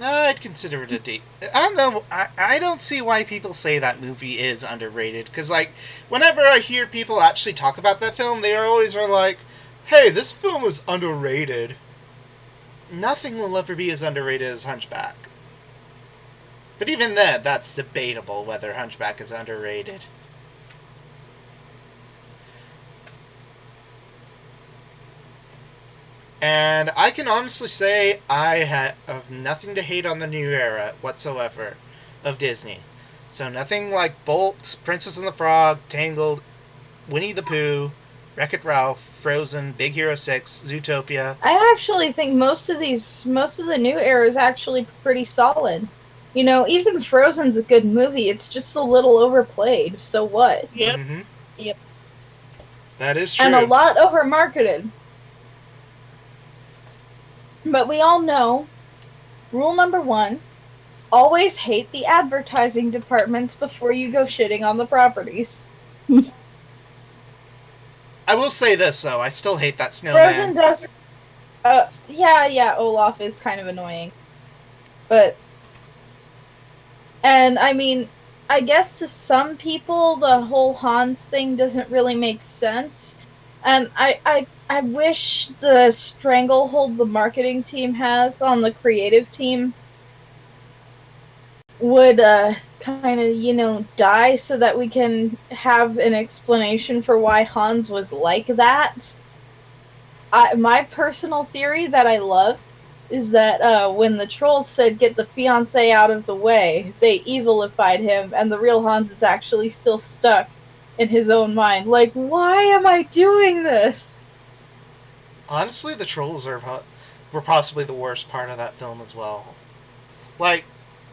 I'd consider it a deep. I don't know. I don't see why people say that movie is underrated. Because, like, whenever I hear people actually talk about that film, they always are like, hey, this film is underrated. Nothing will ever be as underrated as Hunchback. But even then, that's debatable whether Hunchback is underrated. And I can honestly say I have nothing to hate on the new era whatsoever of Disney. So nothing like Bolt, Princess and the Frog, Tangled, Winnie the Pooh, Wreck-It Ralph, Frozen, Big Hero 6, Zootopia. I actually think most of the new era is actually pretty solid. You know, even Frozen's a good movie. It's just a little overplayed. So what? Yep. Mm-hmm. Yep. That is true. And a lot overmarketed. But we all know, rule number 1, always hate the advertising departments before you go shitting on the properties. I will say this, though. I still hate that snowman. Frozen does... yeah, Olaf is kind of annoying. But... And, I mean, I guess to some people, the whole Hans thing doesn't really make sense. And I wish the stranglehold the marketing team has on the creative team would kind of, die so that we can have an explanation for why Hans was like that. My personal theory that I love is that when the trolls said get the fiancé out of the way, they evilified him, and the real Hans is actually still stuck in his own mind. Like, why am I doing this? Honestly, the trolls were possibly the worst part of that film as well. Like,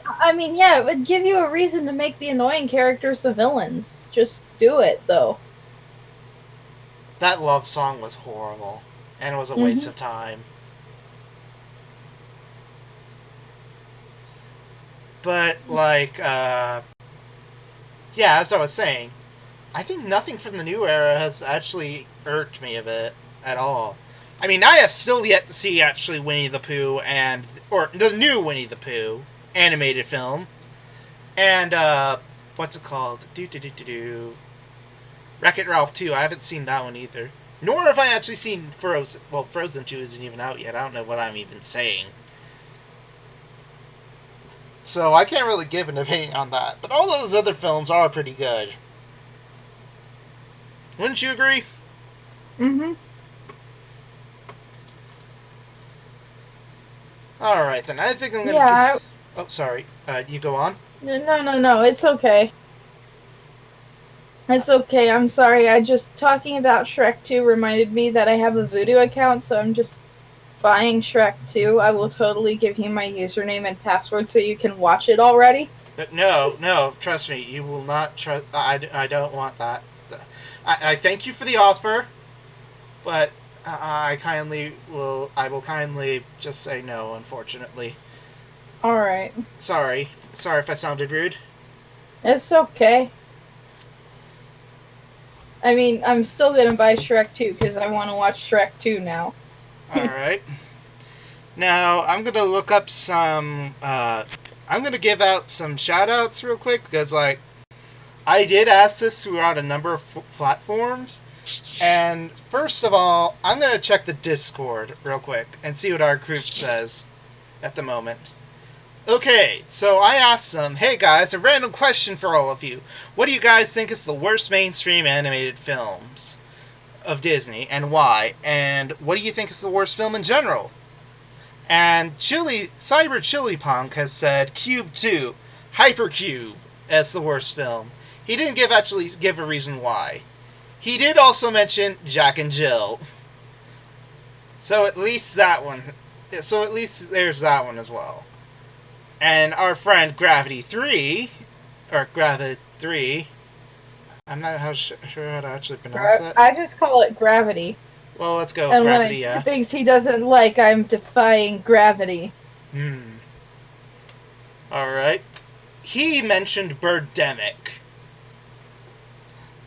I mean, yeah, it would give you a reason to make the annoying characters the villains. Just do it, though. that love song was horrible. And it was a waste of time. But, like, yeah, as I was saying, I think nothing from the new era has actually irked me of it at all. I mean, I have still yet to see actually Winnie the Pooh or the new Winnie the Pooh animated film. And, what's it called? Wreck-It Ralph 2. I haven't seen that one either. Nor have I actually seen Frozen. Well, Frozen 2 isn't even out yet. I don't know what I'm even saying. So I can't really give an opinion on that. But all those other films are pretty good. Wouldn't you agree? Mm-hmm. Alright, then. I think I'm gonna... Yeah. Oh, sorry. You go on? No. It's okay. It's okay. I'm sorry. Talking about Shrek 2 reminded me that I have a Voodoo account, so I'm just buying Shrek 2. I will totally give you my username and password so you can watch it already. No. Trust me. You will not trust... I don't want that. I thank you for the offer, but I will kindly just say no, unfortunately. Alright. Sorry if I sounded rude. It's okay. I mean, I'm still gonna buy Shrek 2 because I want to watch Shrek 2 now. Alright. Now, I'm gonna look up some, I'm gonna give out some shout-outs real quick, because, like, I did ask this throughout a number of platforms, And first of all, I'm going to check the Discord real quick and see what our group says at the moment. Okay, so I asked them, hey guys, a random question for all of you. What do you guys think is the worst mainstream animated films of Disney and why? And what do you think is the worst film in general? And Cyber Chili Punk has said Cube 2, Hypercube, as the worst film. He didn't actually give a reason why. He did also mention Jack and Jill. So at least there's that one as well. And our friend Gravity 3, or Gravity 3, I'm not sure how to actually pronounce that. I just call it Gravity. Well, let's go And Gravity, when yeah. things he doesn't like, I'm defying gravity. Alright. He mentioned Birdemic.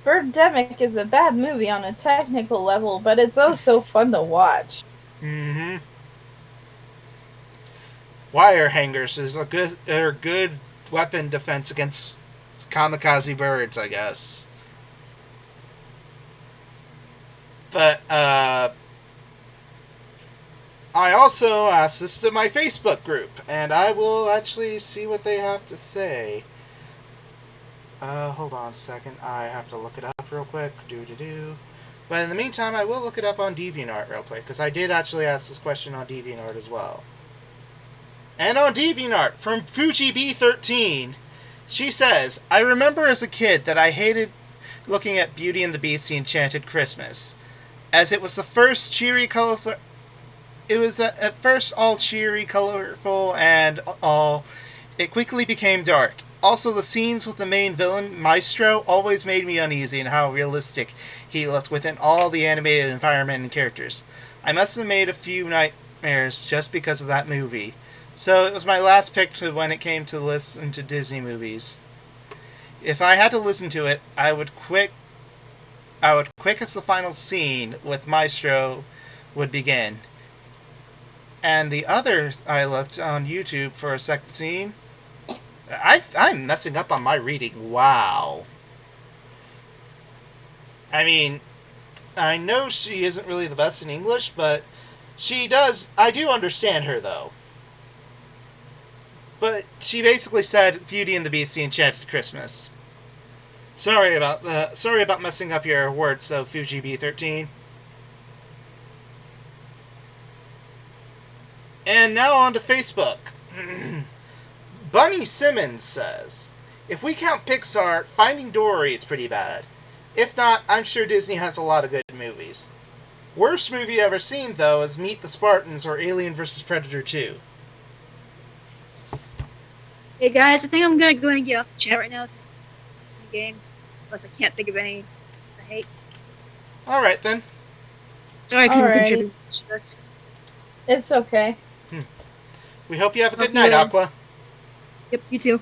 Birdemic is a bad movie on a technical level, but it's oh so fun to watch. Mm-hmm. Wire hangers is a good weapon defense against kamikaze birds, I guess. But, I also asked this to my Facebook group, and I will actually see what they have to say. Hold on a second. I have to look it up real quick. But in the meantime, I will look it up on DeviantArt real quick, because I did actually ask this question on DeviantArt as well. And on DeviantArt, from FujiB13, she says, I remember as a kid that I hated looking at Beauty and the Beast: The Enchanted Christmas, as it was the first cheery, colorful... It was at first all cheery, colorful, and all... It quickly became dark. Also, the scenes with the main villain, Maestro, always made me uneasy in how realistic he looked within all the animated environment and characters. I must have made a few nightmares just because of that movie. So it was my last pick when it came to listen to Disney movies. If I had to listen to it, I would quick as the final scene with Maestro would begin. And the other, I looked on YouTube for a second scene. I'm messing up on my reading. Wow. I mean, I know she isn't really the best in English, but I do understand her, though. But she basically said Beauty and the Beast: The Enchanted Christmas. Sorry about messing up your words, so FujiB13. And now on to Facebook. Bunny Simmons says, if we count Pixar, Finding Dory is pretty bad. If not, I'm sure Disney has a lot of good movies. Worst movie ever seen, though, is Meet the Spartans or Alien vs. Predator 2. Hey guys, I think I'm gonna go and get off the chat right now. So game. Plus, I can't think of any I hate. Alright then. Sorry I couldn't contribute to this. It's okay. We hope you have a good night, Aqua. Yep, you too.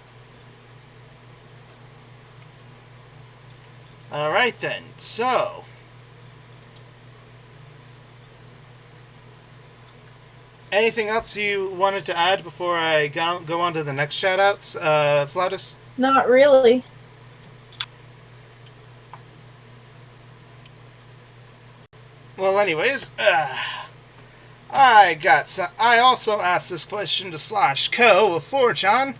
Alright then, so... anything else you wanted to add before I go on to the next shoutouts, Flautus? Not really. Well, anyways, I also asked this question to /co of 4chan,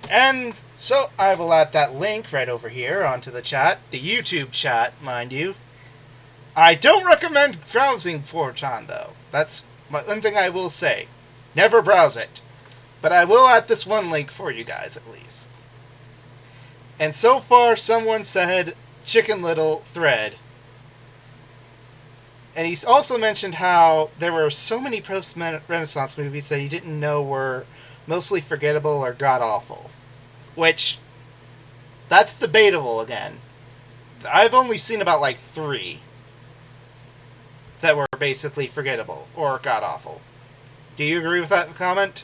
and so I will add that link right over here onto the chat, the YouTube chat, mind you. I don't recommend browsing 4chan, though. That's one thing I will say. Never browse it. But I will add this one link for you guys, at least. And so far, someone said Chicken Little thread. And he's also mentioned how there were so many post-Renaissance movies that he didn't know were mostly forgettable or god-awful. Which, that's debatable again. I've only seen about, 3 that were basically forgettable or god-awful. Do you agree with that comment?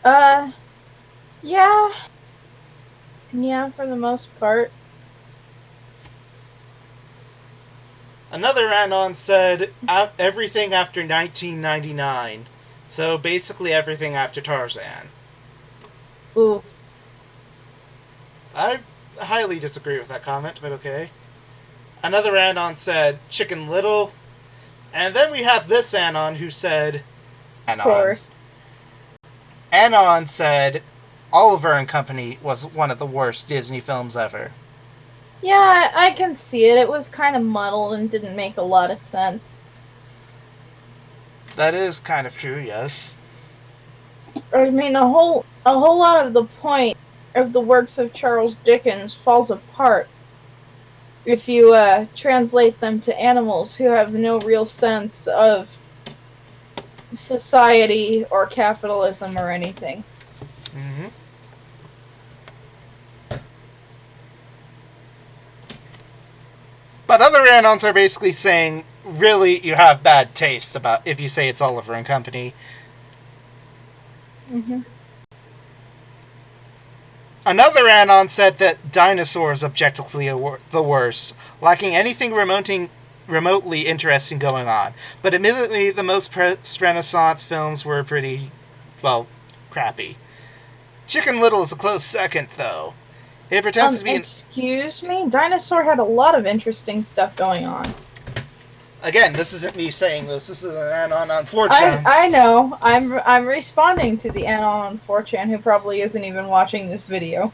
Yeah. Yeah, for the most part. Another anon said everything after 1999. So basically everything after Tarzan. Ooh. I highly disagree with that comment, but okay. Another Anon said Chicken Little. And then we have this Anon who said... Of course. Anon said Oliver and Company was one of the worst Disney films ever. Yeah, I can see it. It was kind of muddled and didn't make a lot of sense. That is kind of true, yes. I mean, a whole lot of the point of the works of Charles Dickens falls apart if you translate them to animals who have no real sense of society or capitalism or anything. Mm-hmm. But other Anons are basically saying, really, you have bad taste about if you say it's Oliver and Company. Mm-hmm. Another Anon said that Dinosaurs objectively the worst, lacking anything remotely interesting going on. But admittedly, the most post-Renaissance films were pretty, well, crappy. Chicken Little is a close second, though. It pretends to be excuse me? Dinosaur had a lot of interesting stuff going on. Again, this isn't me saying this. This is an Anon on 4chan. I know. I'm responding to the Anon on 4chan who probably isn't even watching this video.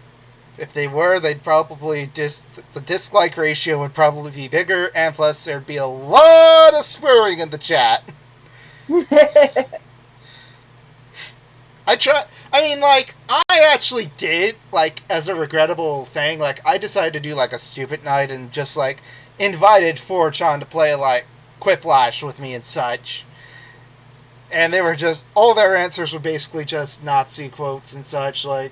If they were, they'd probably the dislike ratio would probably be bigger, and plus there'd be a lot of swearing in the chat. I actually did, as a regrettable thing, I decided to do, a stupid night and just, invited 4chan to play, Quiplash with me and such. And they were just, all their answers were basically just Nazi quotes and such, to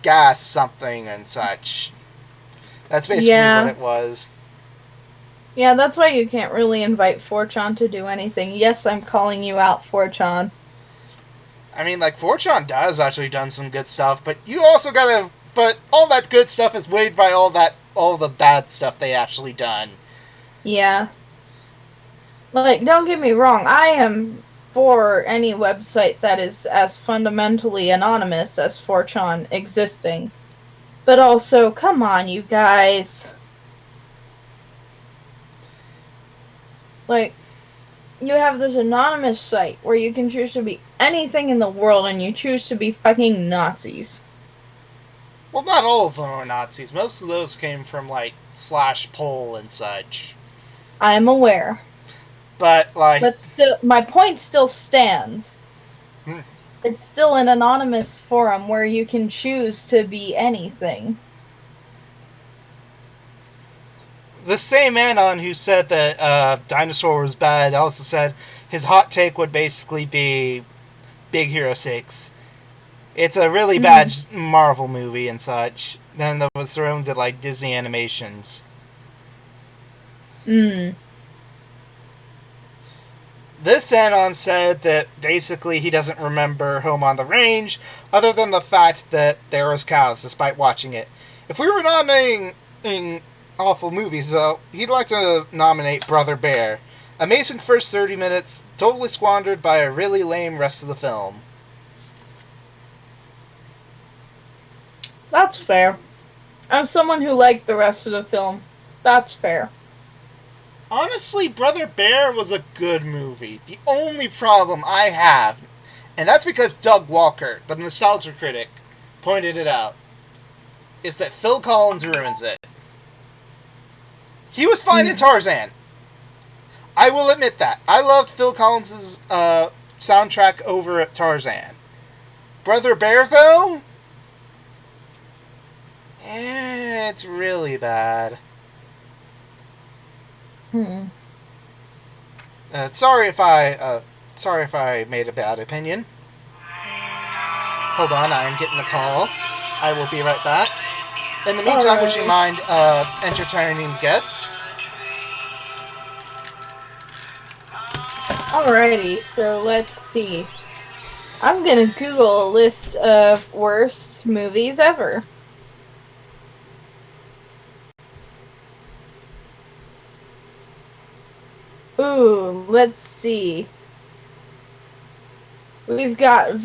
gas something and such. That's basically what it was. Yeah, that's why you can't really invite 4chan to do anything. Yes, I'm calling you out, 4chan. I mean, 4chan does actually done some good stuff, but you also gotta... But all that good stuff is weighed by all the bad stuff they actually done. Yeah. Don't get me wrong, I am for any website that is as fundamentally anonymous as 4chan existing. But also, come on, you guys. You have this anonymous site where you can choose to be anything in the world and you choose to be fucking Nazis. Well, not all of them are Nazis. Most of those came from, /poll and such. I'm aware. But, But still, my point still stands. Hmm. It's still an anonymous forum where you can choose to be anything. The same Anon who said that Dinosaur was bad also said his hot take would basically be Big Hero 6. It's a really bad Marvel movie and such. Then that was thrown to, Disney animations. This Anon said that basically he doesn't remember Home on the Range, other than the fact that there was cows despite watching it. If we were nominating awful movies, though, he'd like to nominate Brother Bear. Amazing first 30 minutes, totally squandered by a really lame rest of the film. That's fair. As someone who liked the rest of the film, that's fair. Honestly, Brother Bear was a good movie. The only problem I have, and that's because Doug Walker, the nostalgia critic, pointed it out, is that Phil Collins ruins it. He was fine in Tarzan. I will admit that. I loved Phil Collins' soundtrack over at Tarzan. Brother Bear, though? It's really bad. Sorry if I made a bad opinion. Hold on, I am getting a call. I will be right back. In the meantime, would you mind entertaining the guest? Alrighty, so let's see. I'm gonna Google a list of worst movies ever. Ooh, let's see. We've got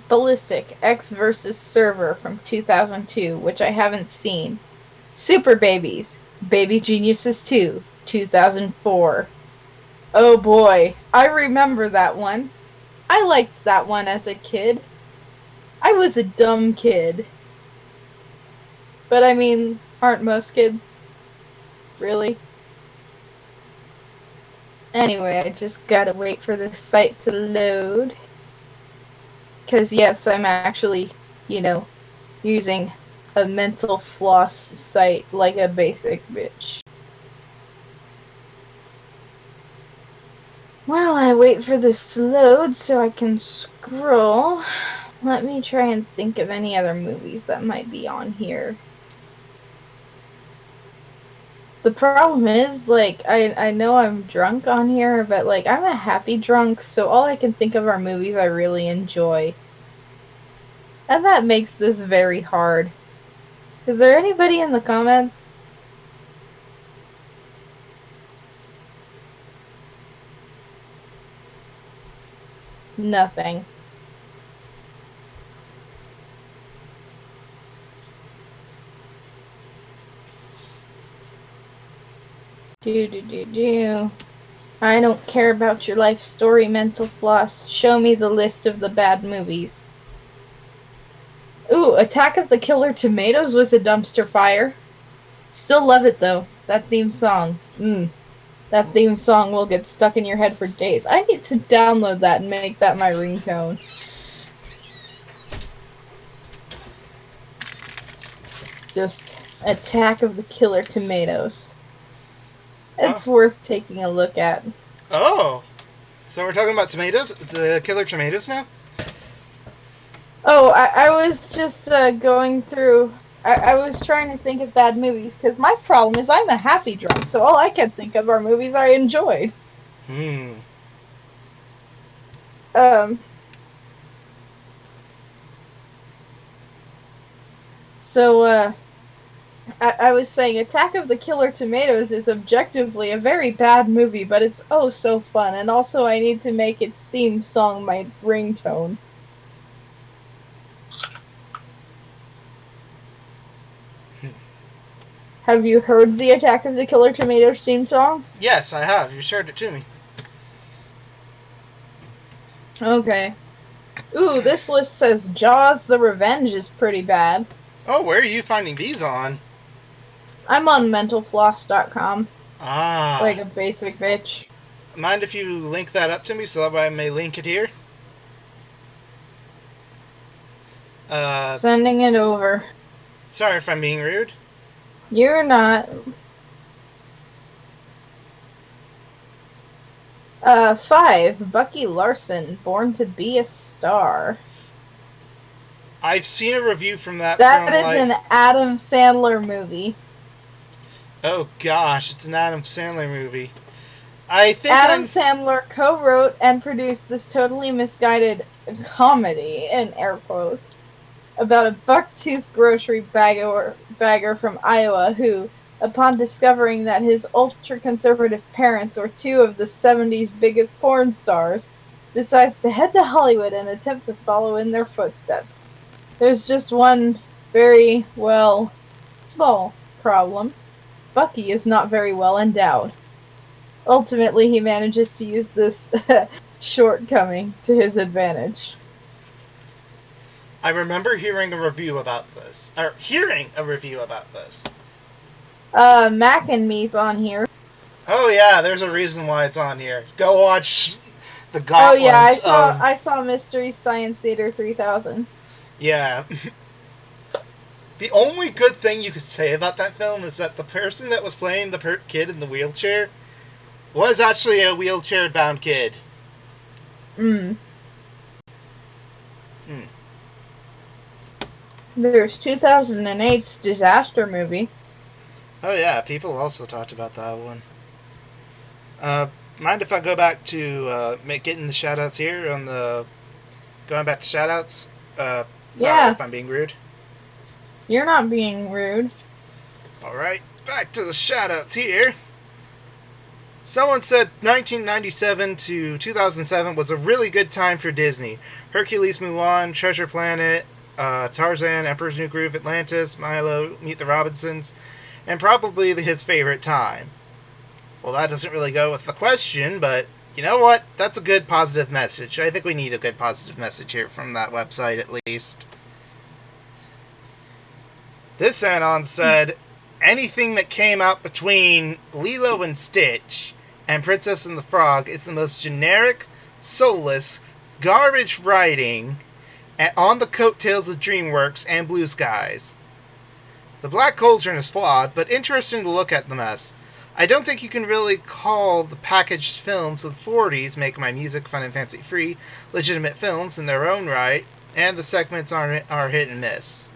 Ballistic X vs. Server from 2002, which I haven't seen. Super Babies, Baby Geniuses 2, 2004. Oh boy, I remember that one. I liked that one as a kid. I was a dumb kid. But I mean, aren't most kids? Really? Anyway, I just gotta wait for the site to load. Because, yes, I'm actually, using a mental floss site like a basic bitch. While I wait for this to load so I can scroll, let me try and think of any other movies that might be on here. The problem is, I know I'm drunk on here, but, I'm a happy drunk, so all I can think of are movies I really enjoy. And that makes this very hard. Is there anybody in the comments? Nothing. Do. I don't care about your life story, mental floss. Show me the list of the bad movies. Ooh, Attack of the Killer Tomatoes was a dumpster fire. Still love it, though. That theme song. That theme song will get stuck in your head for days. I need to download that and make that my ringtone. Just Attack of the Killer Tomatoes. It's worth taking a look at. Oh, so we're talking about tomatoes, the Killer Tomatoes now? Oh, I was just going through. I was trying to think of bad movies because my problem is I'm a happy drunk, so all I can think of are movies I enjoyed. So, I was saying Attack of the Killer Tomatoes is objectively a very bad movie, but it's oh so fun, and also I need to make its theme song my ringtone. Have you heard the Attack of the Killer Tomatoes theme song? Yes, I have. You shared it to me. Okay. Ooh, this list says Jaws the Revenge is pretty bad. Oh, where are you finding these on? I'm on mentalfloss.com. Ah. Like a basic bitch. Mind if you link that up to me so that I may link it here? Sending it over. Sorry if I'm being rude. You're not. 5. Bucky Larson, Born to be a Star. I've seen a review from that. That is an Adam Sandler movie. Oh gosh, it's an Adam Sandler movie. I think Adam Sandler co-wrote and produced this totally misguided comedy, in air quotes, about a buck-toothed grocery bagger from Iowa who, upon discovering that his ultra-conservative parents were two of the 70s biggest porn stars, decides to head to Hollywood and attempt to follow in their footsteps. There's just one very, small problem. Bucky is not very well endowed. Ultimately, he manages to use this shortcoming to his advantage. I remember hearing a review about this. Mac and me's on here. Oh yeah, there's a reason why it's on here. Go watch the Gauntlets. Oh yeah, I saw Mystery Science Theater 3000. Yeah. The only good thing you could say about that film is that the person that was playing the kid in the wheelchair was actually a wheelchair-bound kid. There's 2008's Disaster Movie. Oh yeah, people also talked about that one. Mind if I go back to getting the shoutouts here on the... Going back to shoutouts? Sorry if I'm being rude. You're not being rude. Alright, back to the shoutouts here. Someone said 1997 to 2007 was a really good time for Disney. Hercules, Mulan, Treasure Planet, Tarzan, Emperor's New Groove, Atlantis, Milo, Meet the Robinsons, and probably his favorite time. Well, that doesn't really go with the question, but you know what? That's a good positive message. I think we need a good positive message here from that website, at least. This anon said, anything that came out between Lilo and Stitch and Princess and the Frog is the most generic, soulless, garbage writing on the coattails of DreamWorks and Blue Skies. The Black Cauldron is flawed, but interesting to look at the mess. I don't think you can really call the packaged films of the 40s, Make My Music, Fun and Fancy Free, legitimate films in their own right, and the segments are hit and miss.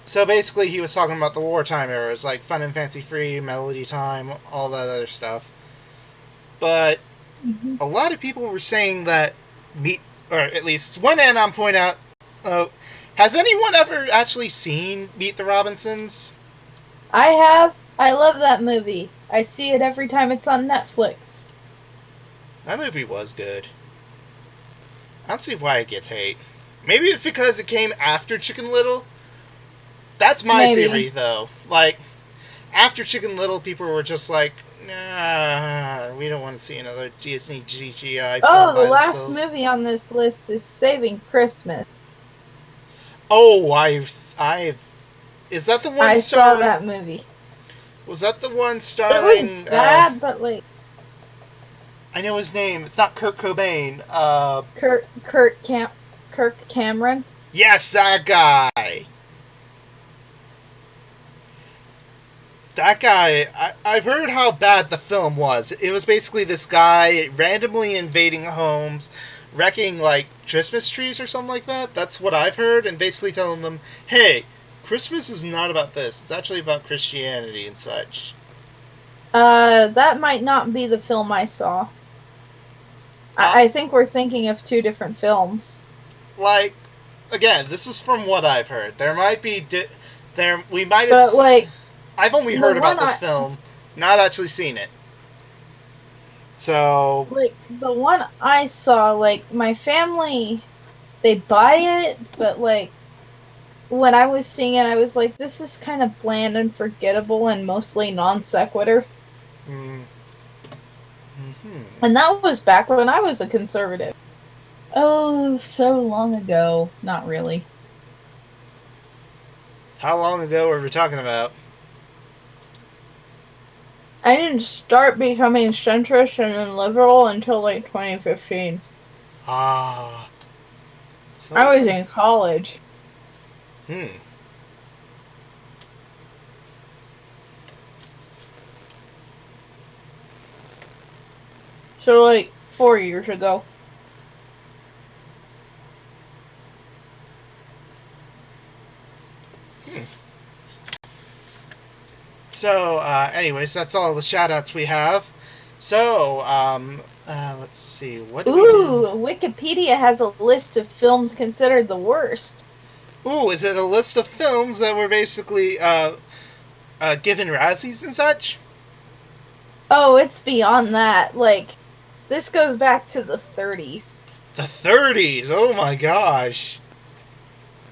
So basically he was talking about the wartime eras, like Fun and Fancy Free, Melody Time, all that other stuff. But a lot of people were saying that or at least one anon point out, has anyone ever actually seen Meet the Robinsons? I have. I love that movie. I see it every time it's on Netflix. That movie was good. I don't see why it gets hate. Maybe it's because it came after Chicken Little. That's my theory, though. Like, after Chicken Little, people were just like, nah, we don't want to see another Disney CGI film. Oh, the last movie on this list is Saving Christmas. Oh, is that the one I saw that movie. Was that the one starring... It was bad, but like... I know his name. It's not Kurt Cobain. Kirk Cameron? Yes, that guy! That guy, I've heard how bad the film was. It was basically this guy randomly invading homes, wrecking, like, Christmas trees or something like that. That's what I've heard, and basically telling them, hey, Christmas is not about this. It's actually about Christianity and such. That might not be the film I saw. I think we're thinking of two different films. Like, again, this is from what I've heard. There might be... we might have... But, like... I've only heard about this film, not actually seen it. So... Like, the one I saw, like, my family, they buy it, but, like, when I was seeing it, I was like, this is kind of bland and forgettable and mostly non sequitur. Mm-hmm. And that was back when I was a conservative. Oh, so long ago. Not really. How long ago were we talking about? I didn't start becoming centrist and then liberal until like 2015. Ah. So I was in college. So like 4 years ago. So, anyways, that's all the shout-outs we have. So, let's see. What do we do? Wikipedia has a list of films considered the worst. Ooh, is it a list of films that were basically, given Razzies and such? Oh, it's beyond that. Like, this goes back to the 30s. The 30s? Oh my gosh.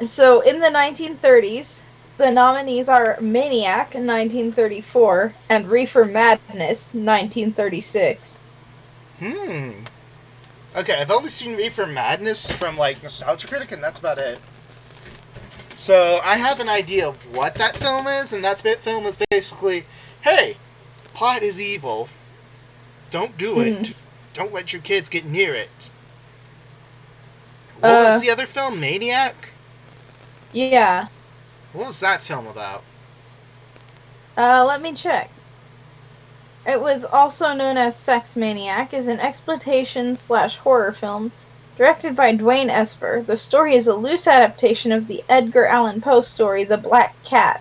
So, in the 1930s... the nominees are Maniac, 1934, and Reefer Madness, 1936. Okay, I've only seen Reefer Madness from, like, Nostalgia Critic, and that's about it. So, I have an idea of what that film is, and that film is basically, hey, pot is evil. Don't do it. Don't let your kids get near it. What was the other film? Maniac? Yeah. What was that film about? Let me check. It was also known as Sex Maniac, is an exploitation/horror film directed by Dwayne Esper. The story is a loose adaptation of the Edgar Allan Poe story The Black Cat,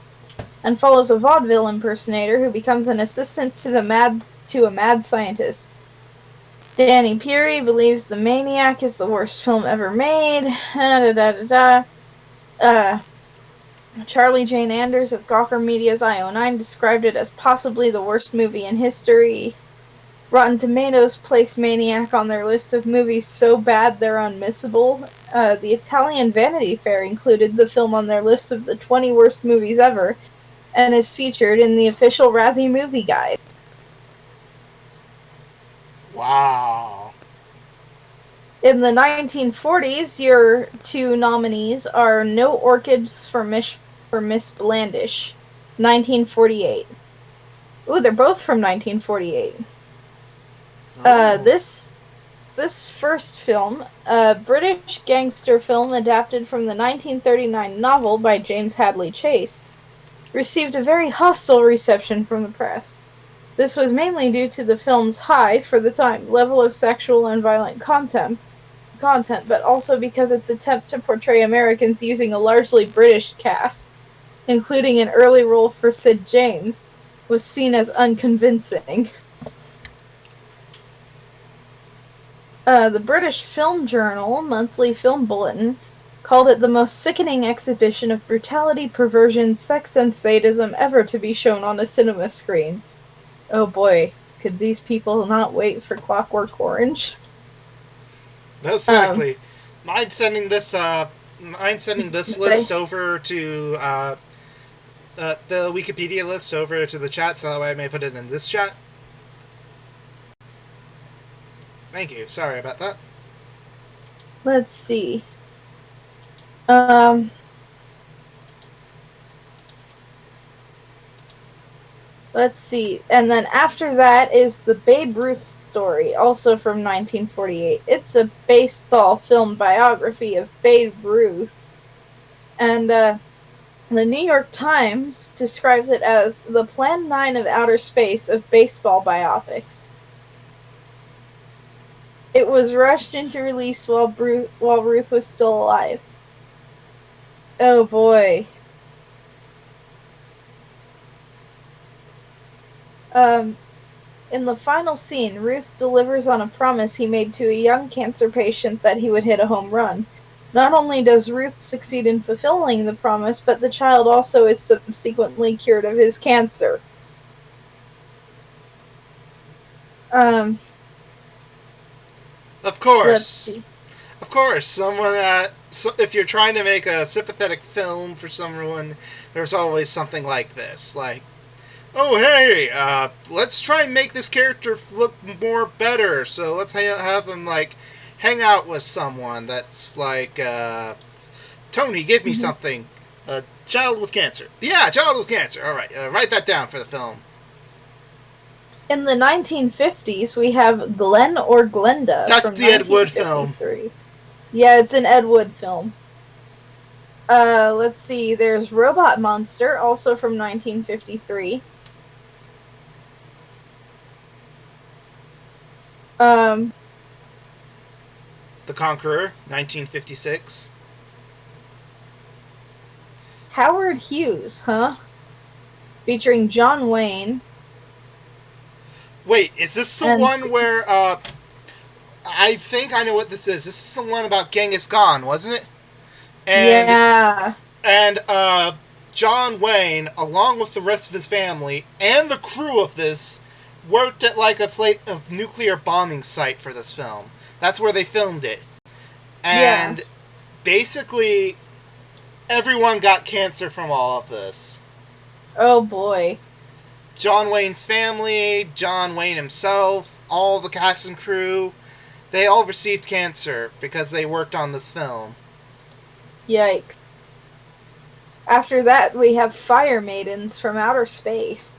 and follows a vaudeville impersonator who becomes an assistant to a mad scientist. Danny Peary believes The Maniac is the worst film ever made. Charlie Jane Anders of Gawker Media's IO9 described it as possibly the worst movie in history. Rotten Tomatoes placed Maniac on their list of movies so bad they're unmissable. The Italian Vanity Fair included the film on their list of the 20 worst movies ever, and is featured in the official Razzie Movie Guide. Wow. In the 1940s, your two nominees are No Orchids for Miss Blandish, 1948. Ooh, they're both from 1948. Oh. This first film, a British gangster film adapted from the 1939 novel by James Hadley Chase, received a very hostile reception from the press. This was mainly due to the film's high, for the time, level of sexual and violent content, but also because its attempt to portray Americans using a largely British cast, including an early role for Sid James, was seen as unconvincing. The British Film Journal Monthly Film Bulletin called it the most sickening exhibition of brutality, perversion, sex, and sadism ever to be shown on a cinema screen. Oh boy, could these people not wait for Clockwork Orange? Most likely. Mind sending this They, list over to the Wikipedia list over to the chat, so that way I may put it in this chat. Thank you. Sorry about that. let's see. Let's see. And then after that is the Babe Ruth story, also from 1948. It's a baseball film biography of Babe Ruth. And the New York Times describes it as the Plan 9 of outer space of baseball biopics. It was rushed into release while Ruth was still alive. Oh boy. In the final scene, Ruth delivers on a promise he made to a young cancer patient that he would hit a home run. Not only does Ruth succeed in fulfilling the promise, but the child also is subsequently cured of his cancer. Of Let's course. see. Of course, someone. If you're trying to make a sympathetic film for someone, there's always something like this. Like, oh hey, let's try and make this character look more better. So let's have him like hang out with someone that's like, Tony, give me something. A child with cancer. Yeah, child with cancer. All right, write that down for the film. In the 1950s, we have Glenn or Glenda That's from the Ed Wood film. 1953. Yeah, it's an Ed Wood film. Let's see. There's Robot Monster, also from 1953. The Conqueror, 1956. Howard Hughes, huh? Featuring John Wayne. Wait, is this the one where, I think I know what this is. This is the one about Genghis Khan, wasn't it? And, yeah. And, John Wayne, along with the rest of his family, and the crew of this, worked at, like, a nuclear bombing site for this film. That's where they filmed it. And, basically, everyone got cancer from all of this. Oh, boy. John Wayne's family, John Wayne himself, all the cast and crew, they all received cancer because they worked on this film. Yikes. After that, we have Fire Maidens from Outer Space.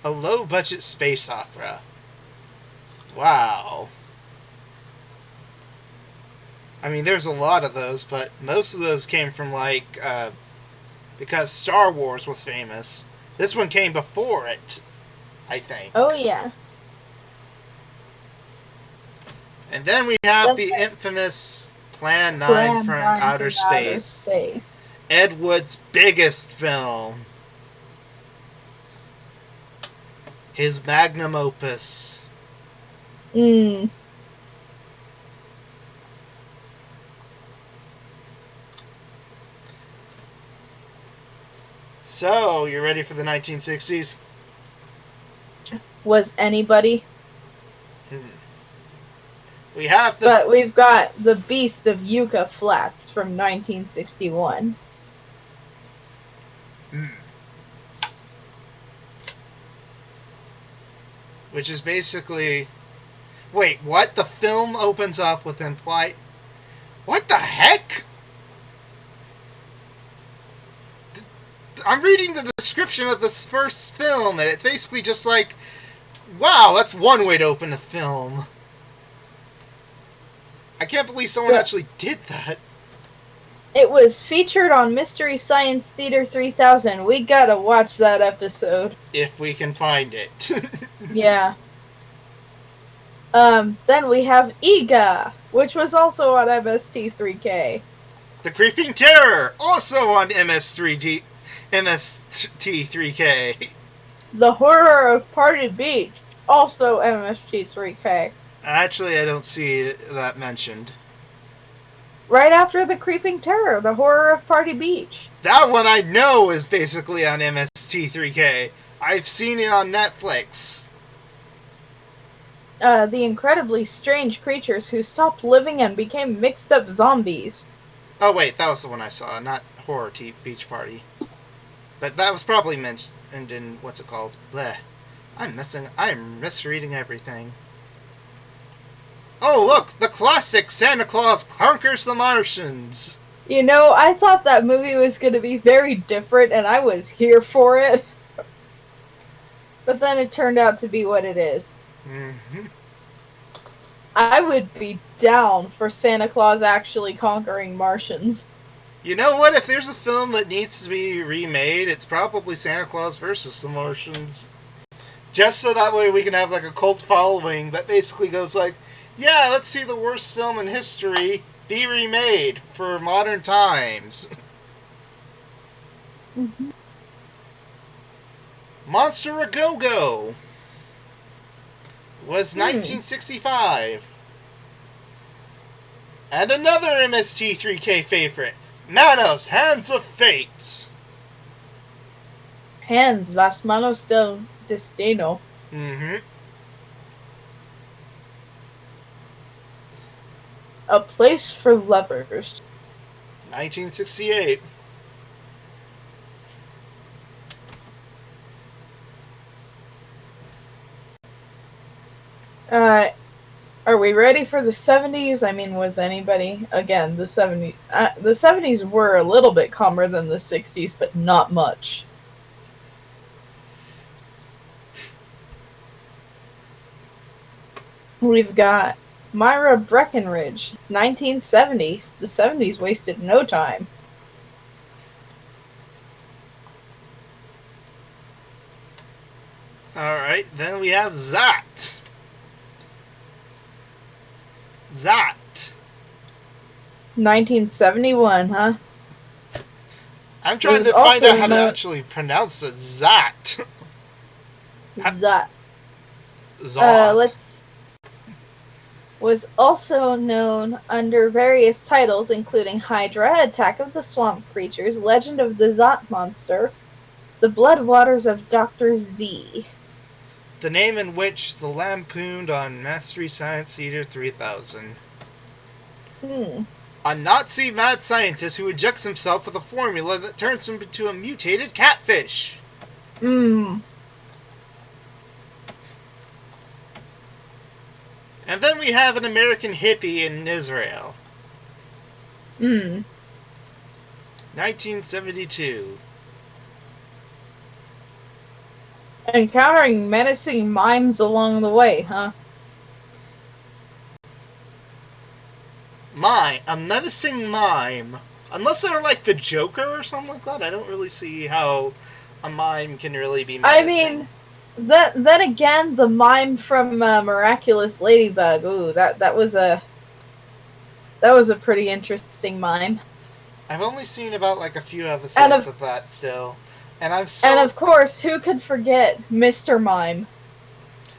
A low-budget space opera. Wow. I mean, there's a lot of those, but most of those came from, like, because Star Wars was famous. This one came before it, I think. Oh, yeah. And then we have the infamous Plan 9 from Outer Space. Ed Wood's biggest film. His magnum opus. So, you ready for the 1960s? was anybody. We have the... But we've got The Beast of Yucca Flats from 1961. Which is basically... Wait, what? The film opens up with implied... What the heck? I'm reading the description of this first film, and it's basically just like, wow, that's one way to open a film. I can't believe someone actually did that. It was featured on Mystery Science Theater 3000. We gotta watch that episode. If we can find it. Yeah. Then we have Iga, which was also on MST3K. The Creeping Terror, also on MST3K. The Horror of Party Beach, also MST3K. Actually, I don't see that mentioned. Right after The Creeping Terror, The Horror of Party Beach. That one I know is basically on MST3K. I've seen it on Netflix. The incredibly strange creatures who stopped living and became mixed up zombies. Oh wait, that was the one I saw, not Horror Beach Party. But that was probably mentioned in, what's it called? Bleh. I'm misreading everything. Oh look, the classic Santa Claus Conquers the Martians! You know, I thought that movie was going to be very different, and I was here for it. But then it turned out to be what it is. Mm-hmm. I would be down for Santa Claus actually conquering Martians. You know what? If there's a film that needs to be remade, it's probably Santa Claus versus the Martians. Just so that way we can have like a cult following that basically goes like, yeah, let's see the worst film in history be remade for modern times. Mm-hmm. Monster A Go-Go was 1965. And another MST3K favorite, Manos, Hands of Fate. Hands, Las Manos del Destino. Mm-hmm. A Place for Lovers. 1968. Are we ready for the 70s? I mean, was anybody... Again, the 70s... the 70s were a little bit calmer than the 60s, but not much. We've got Myra Breckenridge, 1970. The 70s wasted no time. Alright, then we have Zat. Zat. 1971, huh? I'm trying to find out how to actually pronounce it. Zat. Zat. Zot. Was also known under various titles, including Hydra, Attack of the Swamp Creatures, Legend of the Zot Monster, The Blood Waters of Dr. Z. The name in which the lampooned on Mystery Science Theater 3000. A Nazi mad scientist who injects himself with a formula that turns him into a mutated catfish. And then we have an American hippie in Israel. 1972. Encountering menacing mimes along the way, huh? A menacing mime. Unless they're like the Joker or something like that, I don't really see how a mime can really be menacing. I mean, then again, the mime from Miraculous Ladybug. Ooh, that was a pretty interesting mime. I've only seen about like a few episodes of that still. And of course, who could forget Mr. Mime?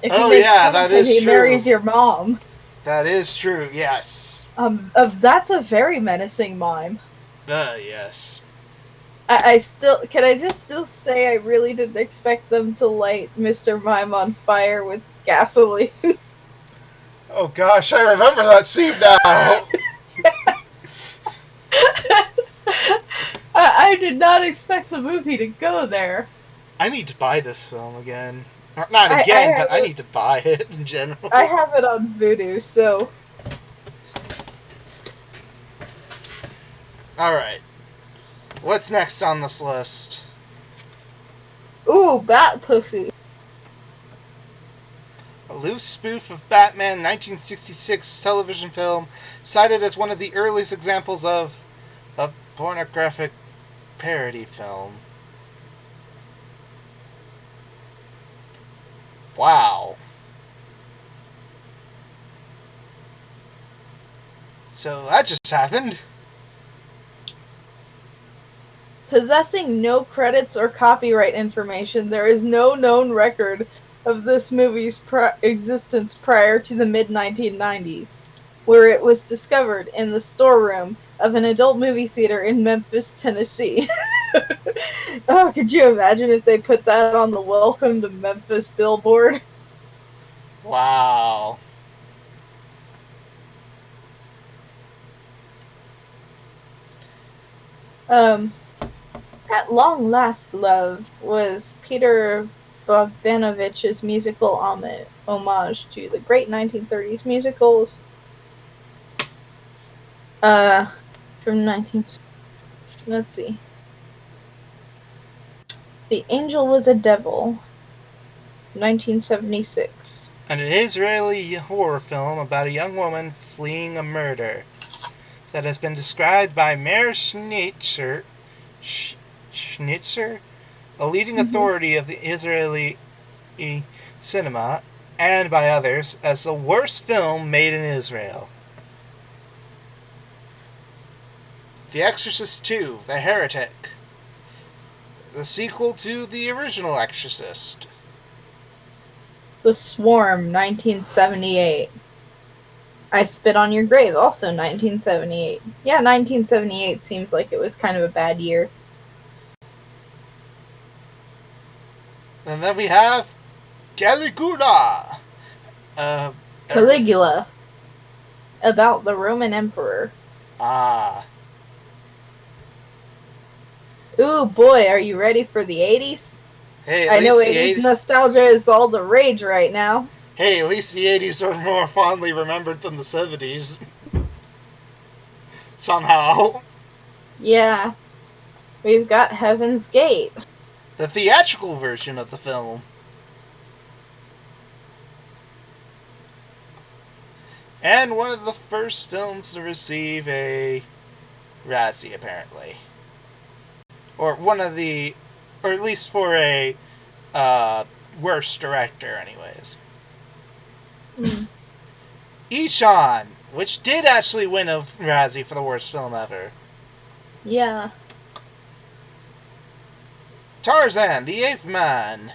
If you that is he true. marries your mom. That is true, yes. That's a very menacing mime. Yes. I still can I just still say I really didn't expect them to light Mr. Mime on fire with gasoline. Oh gosh, I remember that scene now. I did not expect the movie to go there. I need to buy this film again. Or, not I again, but have I it. need to buy it in general. I have it on Vudu, so Alright. What's next on this list? ooh, Bat Pussy. A loose spoof of Batman 1966 television film, cited as one of the earliest examples of a pornographic parody film. Wow. So that just happened. Possessing no credits or copyright information, there is no known record of this movie's existence prior to the mid-1990s, where it was discovered in the storeroom of an adult movie theater in Memphis, Tennessee. Oh, could you imagine if they put that on the Welcome to Memphis billboard? Wow. At Long Last Love was Peter Bogdanovich's musical homage to the great 1930s musicals. From 19... Let's see. The Angel Was a Devil, 1976. An Israeli horror film about a young woman fleeing a murder that has been described by Meir Schnitzer, a leading authority of the Israeli cinema, and by others, as the worst film made in Israel. The Exorcist 2, The Heretic, the sequel to the original Exorcist. The Swarm, 1978. I Spit on Your Grave, also 1978. Yeah, 1978 seems like it was kind of a bad year. And then we have Caligula. Caligula. About the Roman Emperor. Ah. Ooh, boy, are you ready for the 80s? Hey, I know 80s nostalgia is all the rage right now. Hey, at least the 80s are more fondly remembered than the 70s. Somehow. Yeah. We've got Heaven's Gate. The theatrical version of the film. And one of the first films to receive a Razzie, apparently. Or one of the... Or at least for a worst director, anyways. Ishan, which did actually win a Razzie for the worst film ever. Yeah. Tarzan, the Ape Man.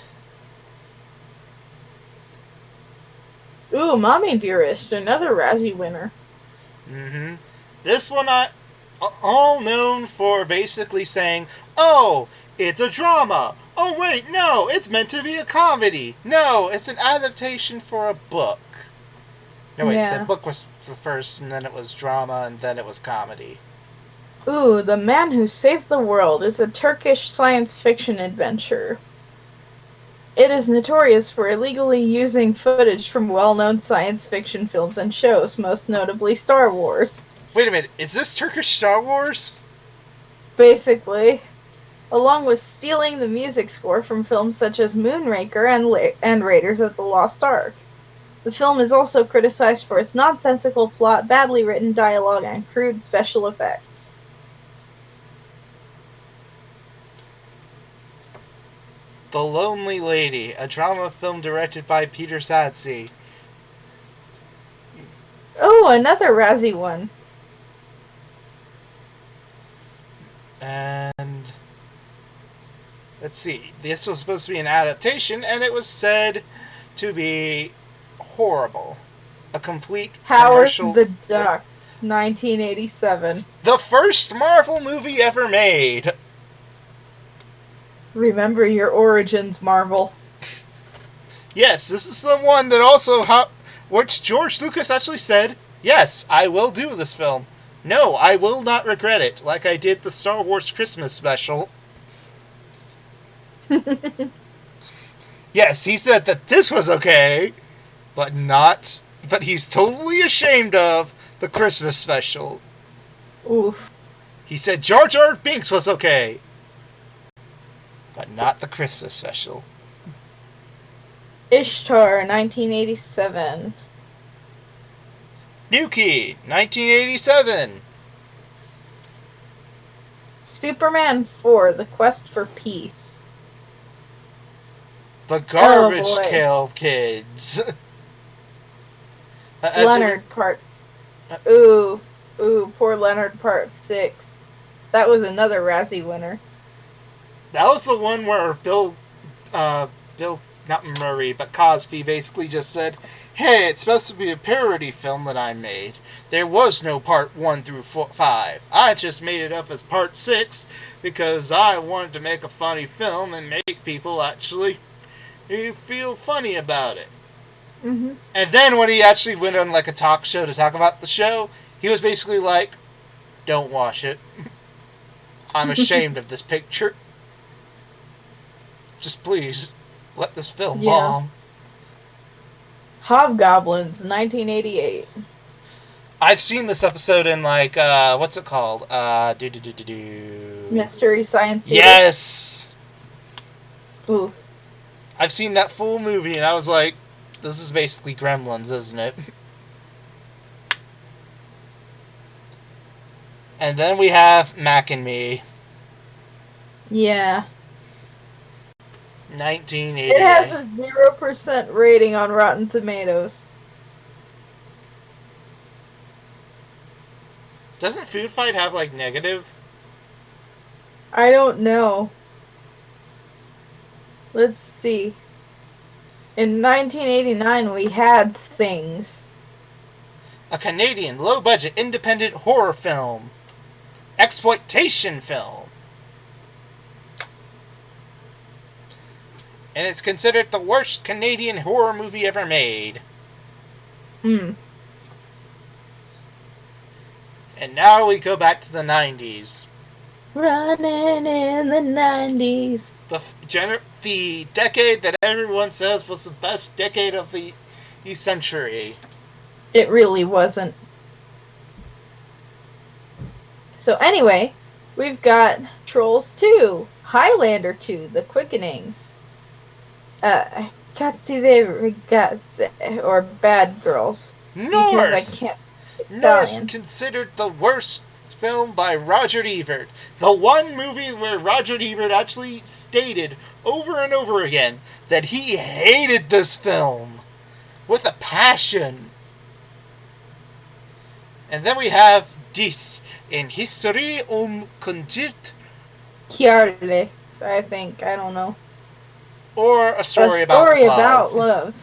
Ooh, Mommy Dearest, another Razzie winner. Mm-hmm. This one, all known for basically saying, oh, it's a drama. Oh, wait, no, it's meant to be a comedy. No, it's an adaptation for a book. No, wait, Yeah. the book was the first, and then it was drama, and then it was comedy. Ooh, The Man Who Saved the World is a Turkish science fiction adventure. It is notorious for illegally using footage from well-known science fiction films and shows, most notably Star Wars. Wait a minute, is this Turkish Star Wars? Basically. Along with stealing the music score from films such as Moonraker and Raiders of the Lost Ark. The film is also criticized for its nonsensical plot, badly written dialogue, and crude special effects. The Lonely Lady, a drama film directed by Peter Sadsey. Oh, another Razzie one. And let's see, this was supposed to be an adaptation, and it was said to be horrible. A complete Howard commercial... the Duck, 1987. The first Marvel movie ever made! Remember your origins, Marvel. Yes, this is the one that also which George Lucas actually said, yes, I will do this film. No, I will not regret it, like I did the Star Wars Christmas special. Yes, he said that this was okay, but he's totally ashamed of the Christmas special. Oof. He said Jar Jar Binks was okay, but not the Christmas special. Ishtar, 1987. Nuki, 1987. Superman 4, The Quest for Peace. The Garbage boy. Pail Kids. Leonard Parts. Ooh, poor Leonard Part 6. That was another Razzie winner. That was the one where Bill, not Murray, but Cosby basically just said, hey, it's supposed to be a parody film that I made. There was no part 1 through 5. I just made it up as part 6 because I wanted to make a funny film and make people actually feel funny about it. Mm-hmm. And then when he actually went on like a talk show to talk about the show, he was basically like, don't watch it. I'm ashamed of this picture. Just please, let this film bomb. Hobgoblins, 1988. I've seen this episode in like, what's it called? Mystery Science Theater? Yes! Oof. I've seen that full movie and I was like, this is basically Gremlins, isn't it? And then we have Mac and Me. Yeah. 1988. It has a 0% rating on Rotten Tomatoes. Doesn't Food Fight have like negative? I don't know. Let's see. In 1989, we had Things. A Canadian low-budget independent horror film. Exploitation film. And it's considered the worst Canadian horror movie ever made. Hmm. And now we go back to the 90s. Running in the 90s. The decade that everyone says was the best decade of the century. It really wasn't. So anyway, we've got Trolls 2, Highlander 2, The Quickening, Cattive Ragazze, or Bad Girls. North! Because I can't North considered the worst film by Roger Ebert. The one movie where Roger Ebert actually stated over and over again that he hated this film with a passion. And then we have Dis in History Condirt. Chiarle, I think. I don't know. Or A Story About Love.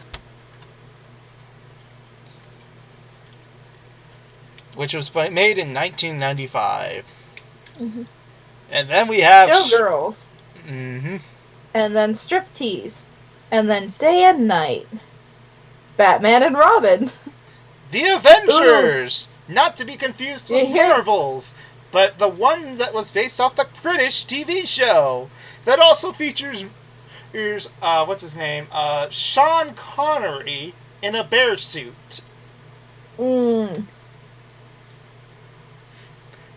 Which was made in 1995. Mm-hmm. And then we have Showgirls. Mm-hmm. And then Striptease. And then Day and Night. Batman and Robin. The Avengers! Ooh. Not to be confused with Yeah. Marvels, but the one that was based off the British TV show that also features what's his name? Sean Connery in a bear suit.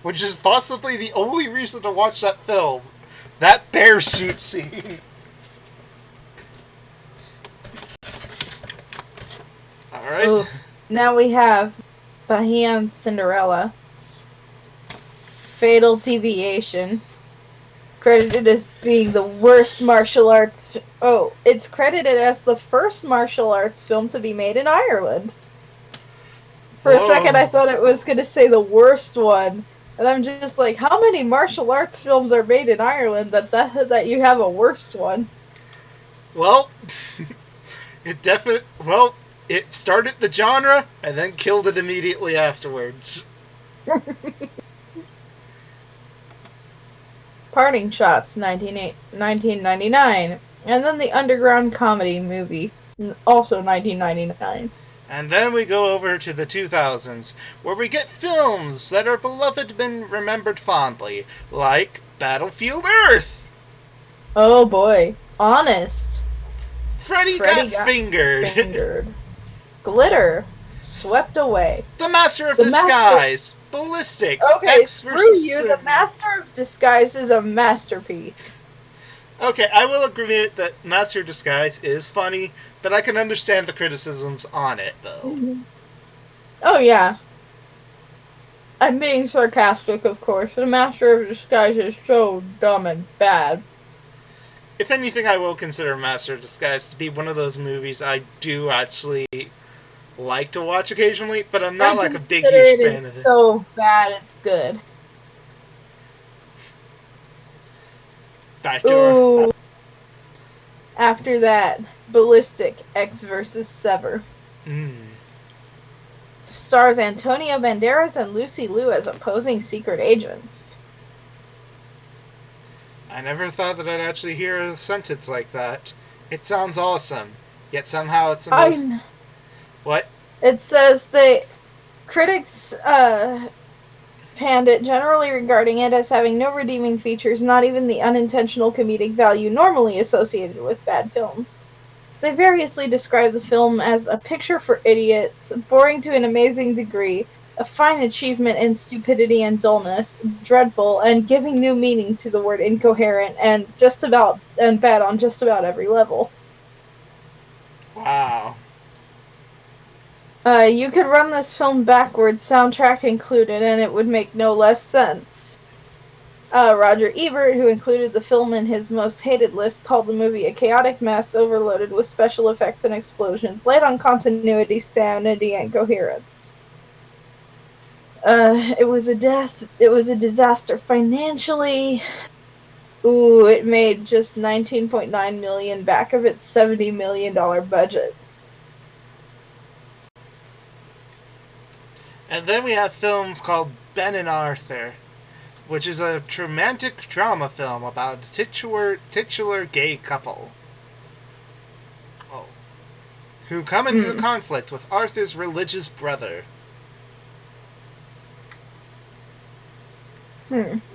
Which is possibly the only reason to watch that film. That bear suit scene. Alright. Oof. Now we have Bahian Cinderella. Fatal Deviation. Credited as being the worst martial arts... Oh, it's credited as the first martial arts film to be made in Ireland. For a second I thought it was going to say the worst one. And I'm just like, how many martial arts films are made in Ireland that you have a worst one? Well, it started the genre and then killed it immediately afterwards. Parting Shots, 1999. And then the Underground Comedy movie, also 1999. And then we go over to the 2000s, where we get films that are beloved and remembered fondly, like Battlefield Earth. Oh boy. Honest. Freddy got fingered. Glitter. Swept Away. The Master of Disguise. Ballistics. Okay, X screw versus you. The Master of Disguise is a masterpiece. Okay, I will admit that Master of Disguise is funny, but I can understand the criticisms on it, though. Oh, yeah. I'm being sarcastic, of course. The Master of Disguise is so dumb and bad. If anything, I will consider Master of Disguise to be one of those movies I do actually like to watch occasionally, but I'm not like a big, huge fan of it. It's so bad, it's good. Backdoor. After that, Ballistic, X versus Sever. Stars Antonio Banderas and Lucy Liu as opposing secret agents. I never thought that I'd actually hear a sentence like that. It sounds awesome, yet somehow it's the most... What? It says critics panned it generally regarding it as having no redeeming features, not even the unintentional comedic value normally associated with bad films. They variously describe the film as a picture for idiots, boring to an amazing degree, a fine achievement in stupidity and dullness, dreadful, and giving new meaning to the word incoherent, and bad on just about every level. Wow. You could run this film backwards, soundtrack included, and it would make no less sense. Roger Ebert, who included the film in his most hated list, called the movie a chaotic mess overloaded with special effects and explosions, light on continuity, sanity, and coherence. It was a disaster financially. It made just $19.9 million back of its $70 million budget. And then we have films called Ben and Arthur, which is a romantic drama film about a titular gay couple who come into conflict with Arthur's religious brother.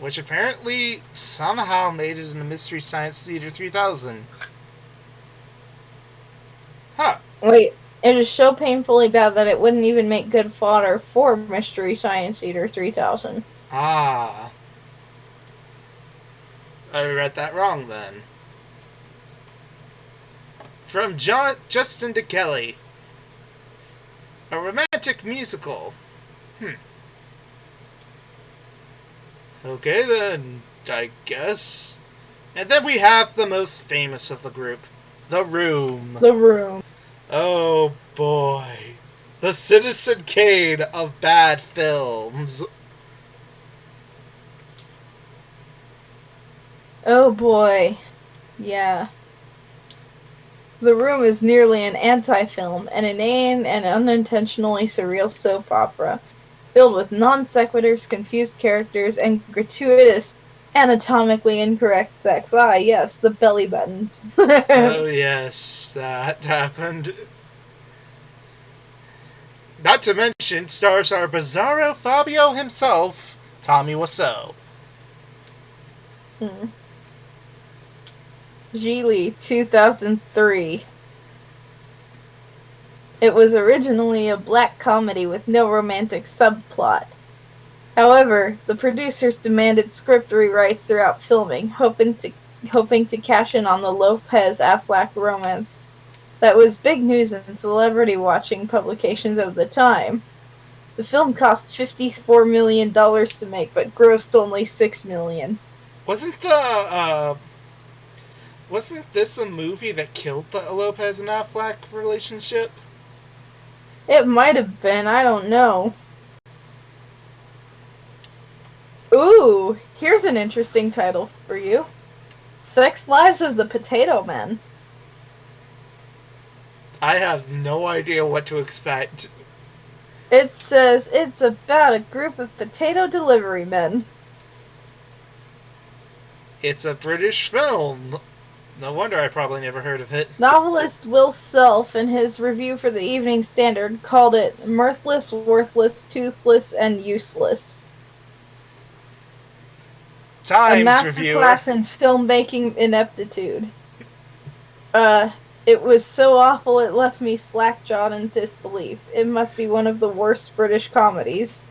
Which apparently somehow made it in the Mystery Science Theater 3000. Huh. Wait, it is so painfully bad that it wouldn't even make good fodder for Mystery Science Theater 3000. Ah. I read that wrong then. From Justin to Kelly. A romantic musical. Okay then, I guess. And then we have the most famous of the group. The Room. The Room. Oh boy. The Citizen Kane of bad films. Oh boy. Yeah. The Room is nearly an anti-film, an inane and unintentionally surreal soap opera, filled with non-sequiturs, confused characters, and gratuitous, anatomically incorrect sex. Ah, yes, the belly buttons. Oh yes, that happened. Not to mention, stars our bizarro Fabio himself, Tommy Wiseau. Geely, 2003. It was originally a black comedy with no romantic subplot. However, the producers demanded script rewrites throughout filming, hoping to cash in on the Lopez-Affleck romance. That was big news in celebrity-watching publications of the time. The film cost $54 million to make, but grossed only $6 million. Wasn't this a movie that killed the Lopez and Affleck relationship? It might have been, I don't know. Ooh, here's an interesting title for you. Sex Lives of the Potato Men. I have no idea what to expect. It says it's about a group of potato delivery men. It's a British film. No wonder I probably never heard of it. Novelist Will Self, in his review for the Evening Standard, called it mirthless, worthless, toothless, and useless. A Times reviewer. masterclass in filmmaking ineptitude. It was so awful it left me slack-jawed in disbelief. It must be one of the worst British comedies.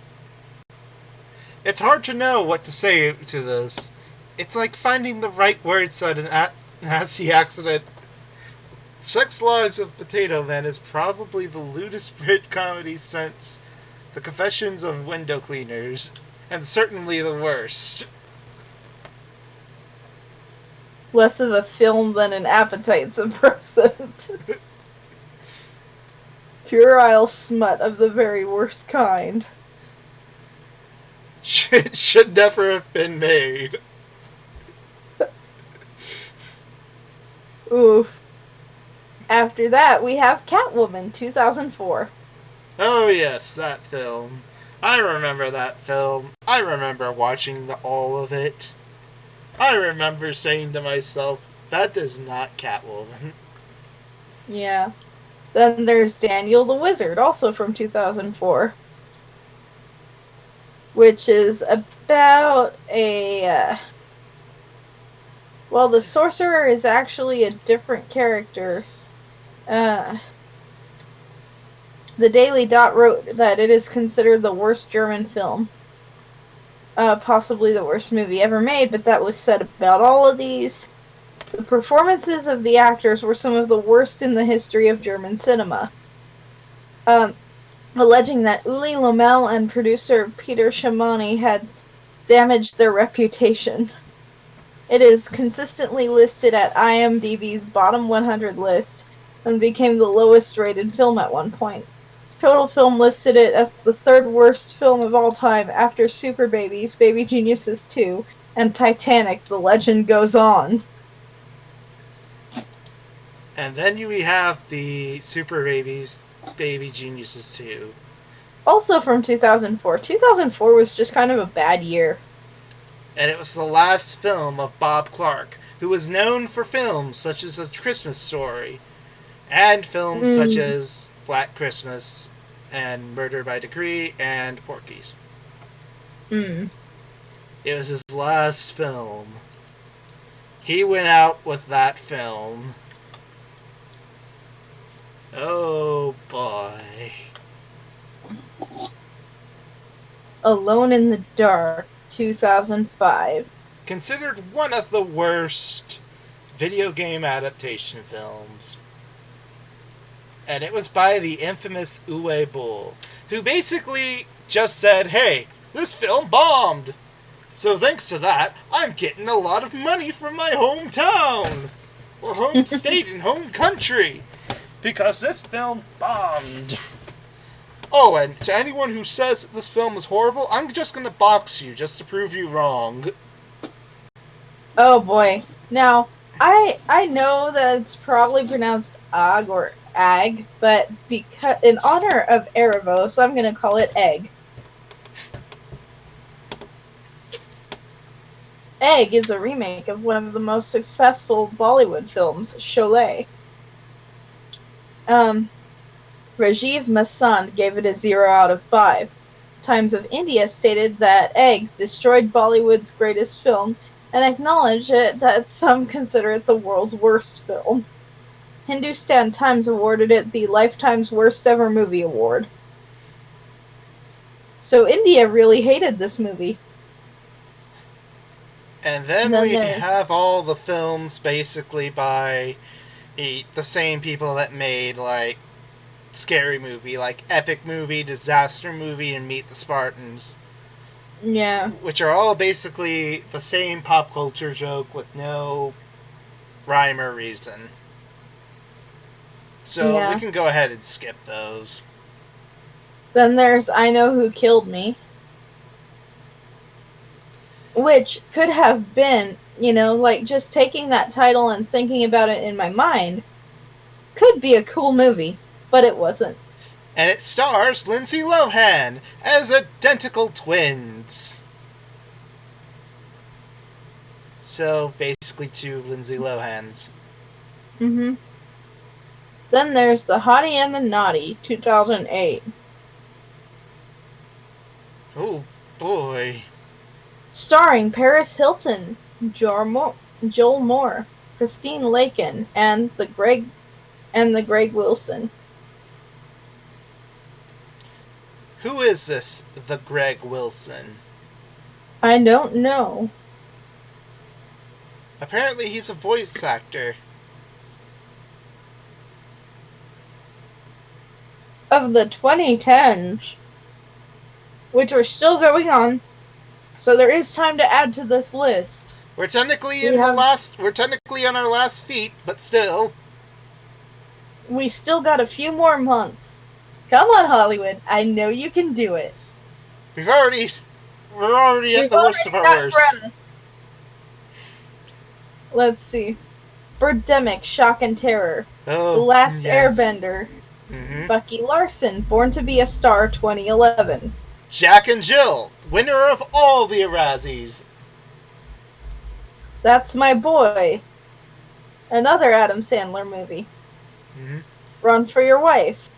It's hard to know what to say to this. It's like finding the right words at an nasty accident. Sex Lives of Potato Man is probably the lewdest Brit comedy since The Confessions of Window Cleaners, and certainly the worst. Less of a film than an appetite suppressant. Puerile smut of the very worst kind. Should never have been made. Oof. After that, we have Catwoman, 2004. Oh yes, that film. I remember that film. I remember watching all of it. I remember saying to myself, that is not Catwoman. Yeah. Then there's Daniel the Wizard, also from 2004. Which is about a... well, the sorcerer is actually a different character. The Daily Dot wrote that it is considered the worst German film. Possibly the worst movie ever made, but that was said about all of these. The performances of the actors were some of the worst in the history of German cinema. Alleging that Uli Lommel and producer Peter Shamani had damaged their reputation. It is consistently listed at IMDb's bottom 100 list and became the lowest rated film at one point. Total Film listed it as the third worst film of all time after Super Babies, Baby Geniuses 2, and Titanic, The Legend Goes On. And then we have the Super Babies, Baby Geniuses 2. Also from 2004. 2004 was just kind of a bad year. And it was the last film of Bob Clark, who was known for films such as A Christmas Story, and films such as Black Christmas, and Murder by Decree, and Porky's. It was his last film. He went out with that film. Oh boy. Alone in the Dark, 2005. Considered one of the worst video game adaptation films. And it was by the infamous Uwe Boll, who basically just said, hey, this film bombed. So thanks to that, I'm getting a lot of money from my hometown. Or home state and home country. Because this film bombed. Oh, and to anyone who says that this film is horrible, I'm just going to box you just to prove you wrong. Oh boy. Now, I know that it's probably pronounced Ag or Ag, but because in honor of Erebos, I'm going to call it Egg. Egg is a remake of one of the most successful Bollywood films, Sholay. Rajiv Masand gave it a 0 out of 5. Times of India stated that Egg destroyed Bollywood's greatest film and acknowledged that some consider it the world's worst film. Hindustan Times awarded it the Lifetime's Worst Ever Movie Award. So India really hated this movie. And then we have all the films basically by the same people that made, like, Scary Movie, like Epic Movie, Disaster Movie, and Meet the Spartans. Yeah. Which are all basically the same pop culture joke with no rhyme or reason. So we can go ahead and skip those. Then there's I Know Who Killed Me. Which could have been, like just taking that title and thinking about it in my mind could be a cool movie, but it wasn't. And it stars Lindsay Lohan as identical twins. So basically 2 Lindsay Lohans. Mm-hmm. Then there's The Hottie and the Naughty, 2008. Oh boy. Starring Paris Hilton, Joel Moore, Christine Lakin, and the Greg Wilson. Who is this, the Greg Wilson? I don't know. Apparently he's a voice actor. Of the 2010s, which are still going on, so there is time to add to this list. We're technically we're technically on our last feet, but still. We still got a few more months. Come on, Hollywood. I know you can do it. We're already at the worst of our worst. Let's see. Birdemic, Shock and Terror. Oh, The Last yes. Airbender. Mm-hmm. Bucky Larson, Born to be a Star, 2011. Jack and Jill, winner of all the Razzies. That's My Boy. Another Adam Sandler movie. Mm-hmm. Run for Your Wife.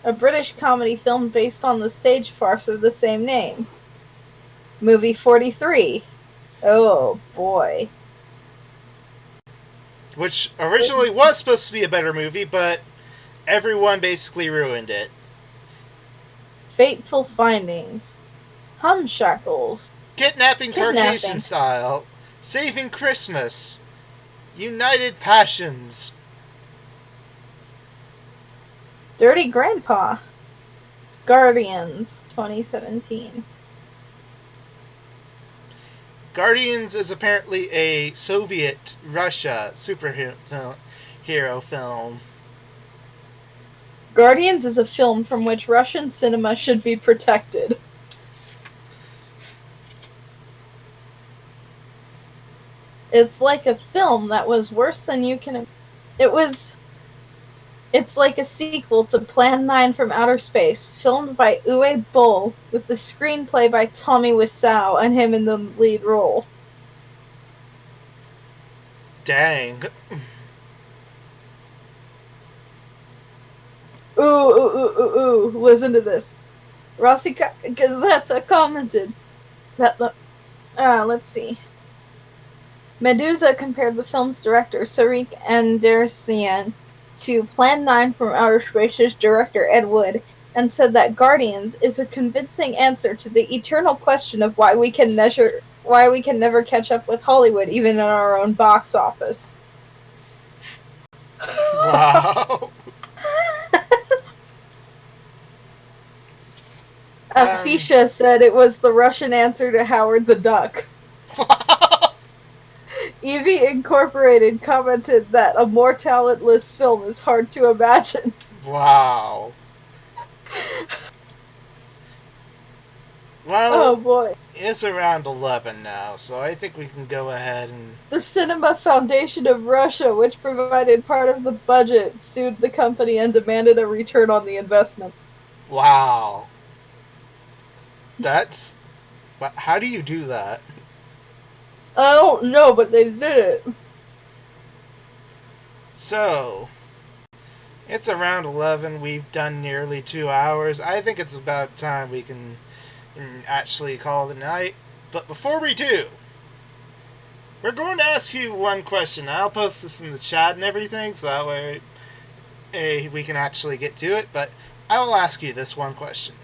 A British comedy film based on the stage farce of the same name. Movie 43. Oh, boy. Which originally was supposed to be a better movie, but everyone basically ruined it. Fateful Findings. Humshackles. Kidnapping Caucasian Style. Saving Christmas. United Passions. Dirty Grandpa. Guardians, 2017. Guardians is apparently a Soviet Russia superhero film. Guardians is a film from which Russian cinema should be protected. It's like a film that was worse than you can... It's like a sequel to Plan 9 from Outer Space, filmed by Uwe Boll, with the screenplay by Tommy Wiseau and him in the lead role. Dang. Ooh, listen to this. Rossi Gazzetta commented that let's see. Medusa compared the film's director, Sarik Andersian, to Plan 9 from Outer Space's director, Ed Wood, and said that Guardians is a convincing answer to the eternal question of why we can never catch up with Hollywood, even in our own box office. Wow. Afisha said it was the Russian answer to Howard the Duck. Wow. Evie Incorporated commented that a more talentless film is hard to imagine. Wow. Well, oh boy. It's around 11 now, so I think we can go ahead and... The Cinema Foundation of Russia, which provided part of the budget, sued the company and demanded a return on the investment. Wow. That's... How do you do that? I don't know, but they did it. So, it's around 11. We've done nearly 2 hours. I think it's about time we can actually call it a night. But before we do, we're going to ask you one question. I'll post this in the chat and everything, so that way we can actually get to it. But I will ask you this one question.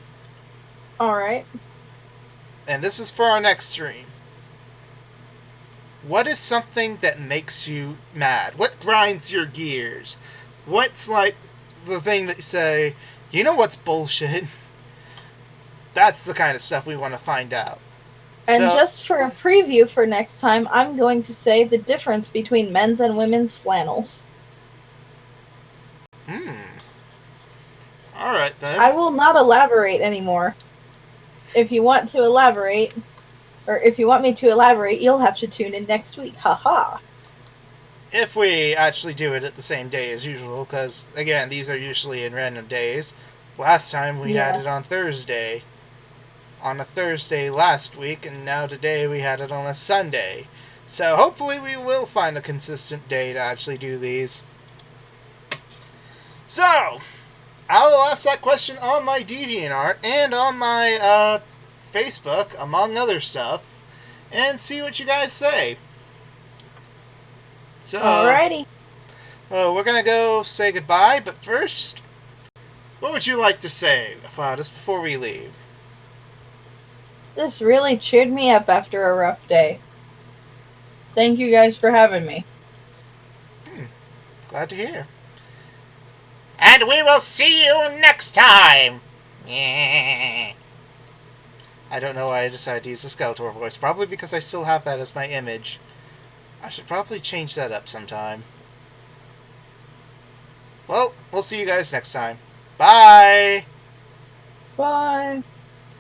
Alright. And this is for our next stream. What is something that makes you mad? What grinds your gears? What's like the thing that you say, you know what's bullshit? That's the kind of stuff we want to find out. And just for a preview for next time, I'm going to say the difference between men's and women's flannels. Alright then. I will not elaborate anymore. If you want to elaborate, or if you want me to elaborate, you'll have to tune in next week. Haha. If we actually do it at the same day as usual, because, again, these are usually in random days. Last time we had it on Thursday. On a Thursday last week, and now today we had it on a Sunday. So hopefully we will find a consistent day to actually do these. So, I will ask that question on my DeviantArt and on my Facebook, among other stuff, and see what you guys say. So, Alrighty. we're gonna go say goodbye, but first, what would you like to say, just before we leave? This really cheered me up after a rough day. Thank you guys for having me. Glad to hear. And we will see you next time! I don't know why I decided to use the Skeletor voice. Probably because I still have that as my image. I should probably change that up sometime. Well, we'll see you guys next time. Bye! Bye.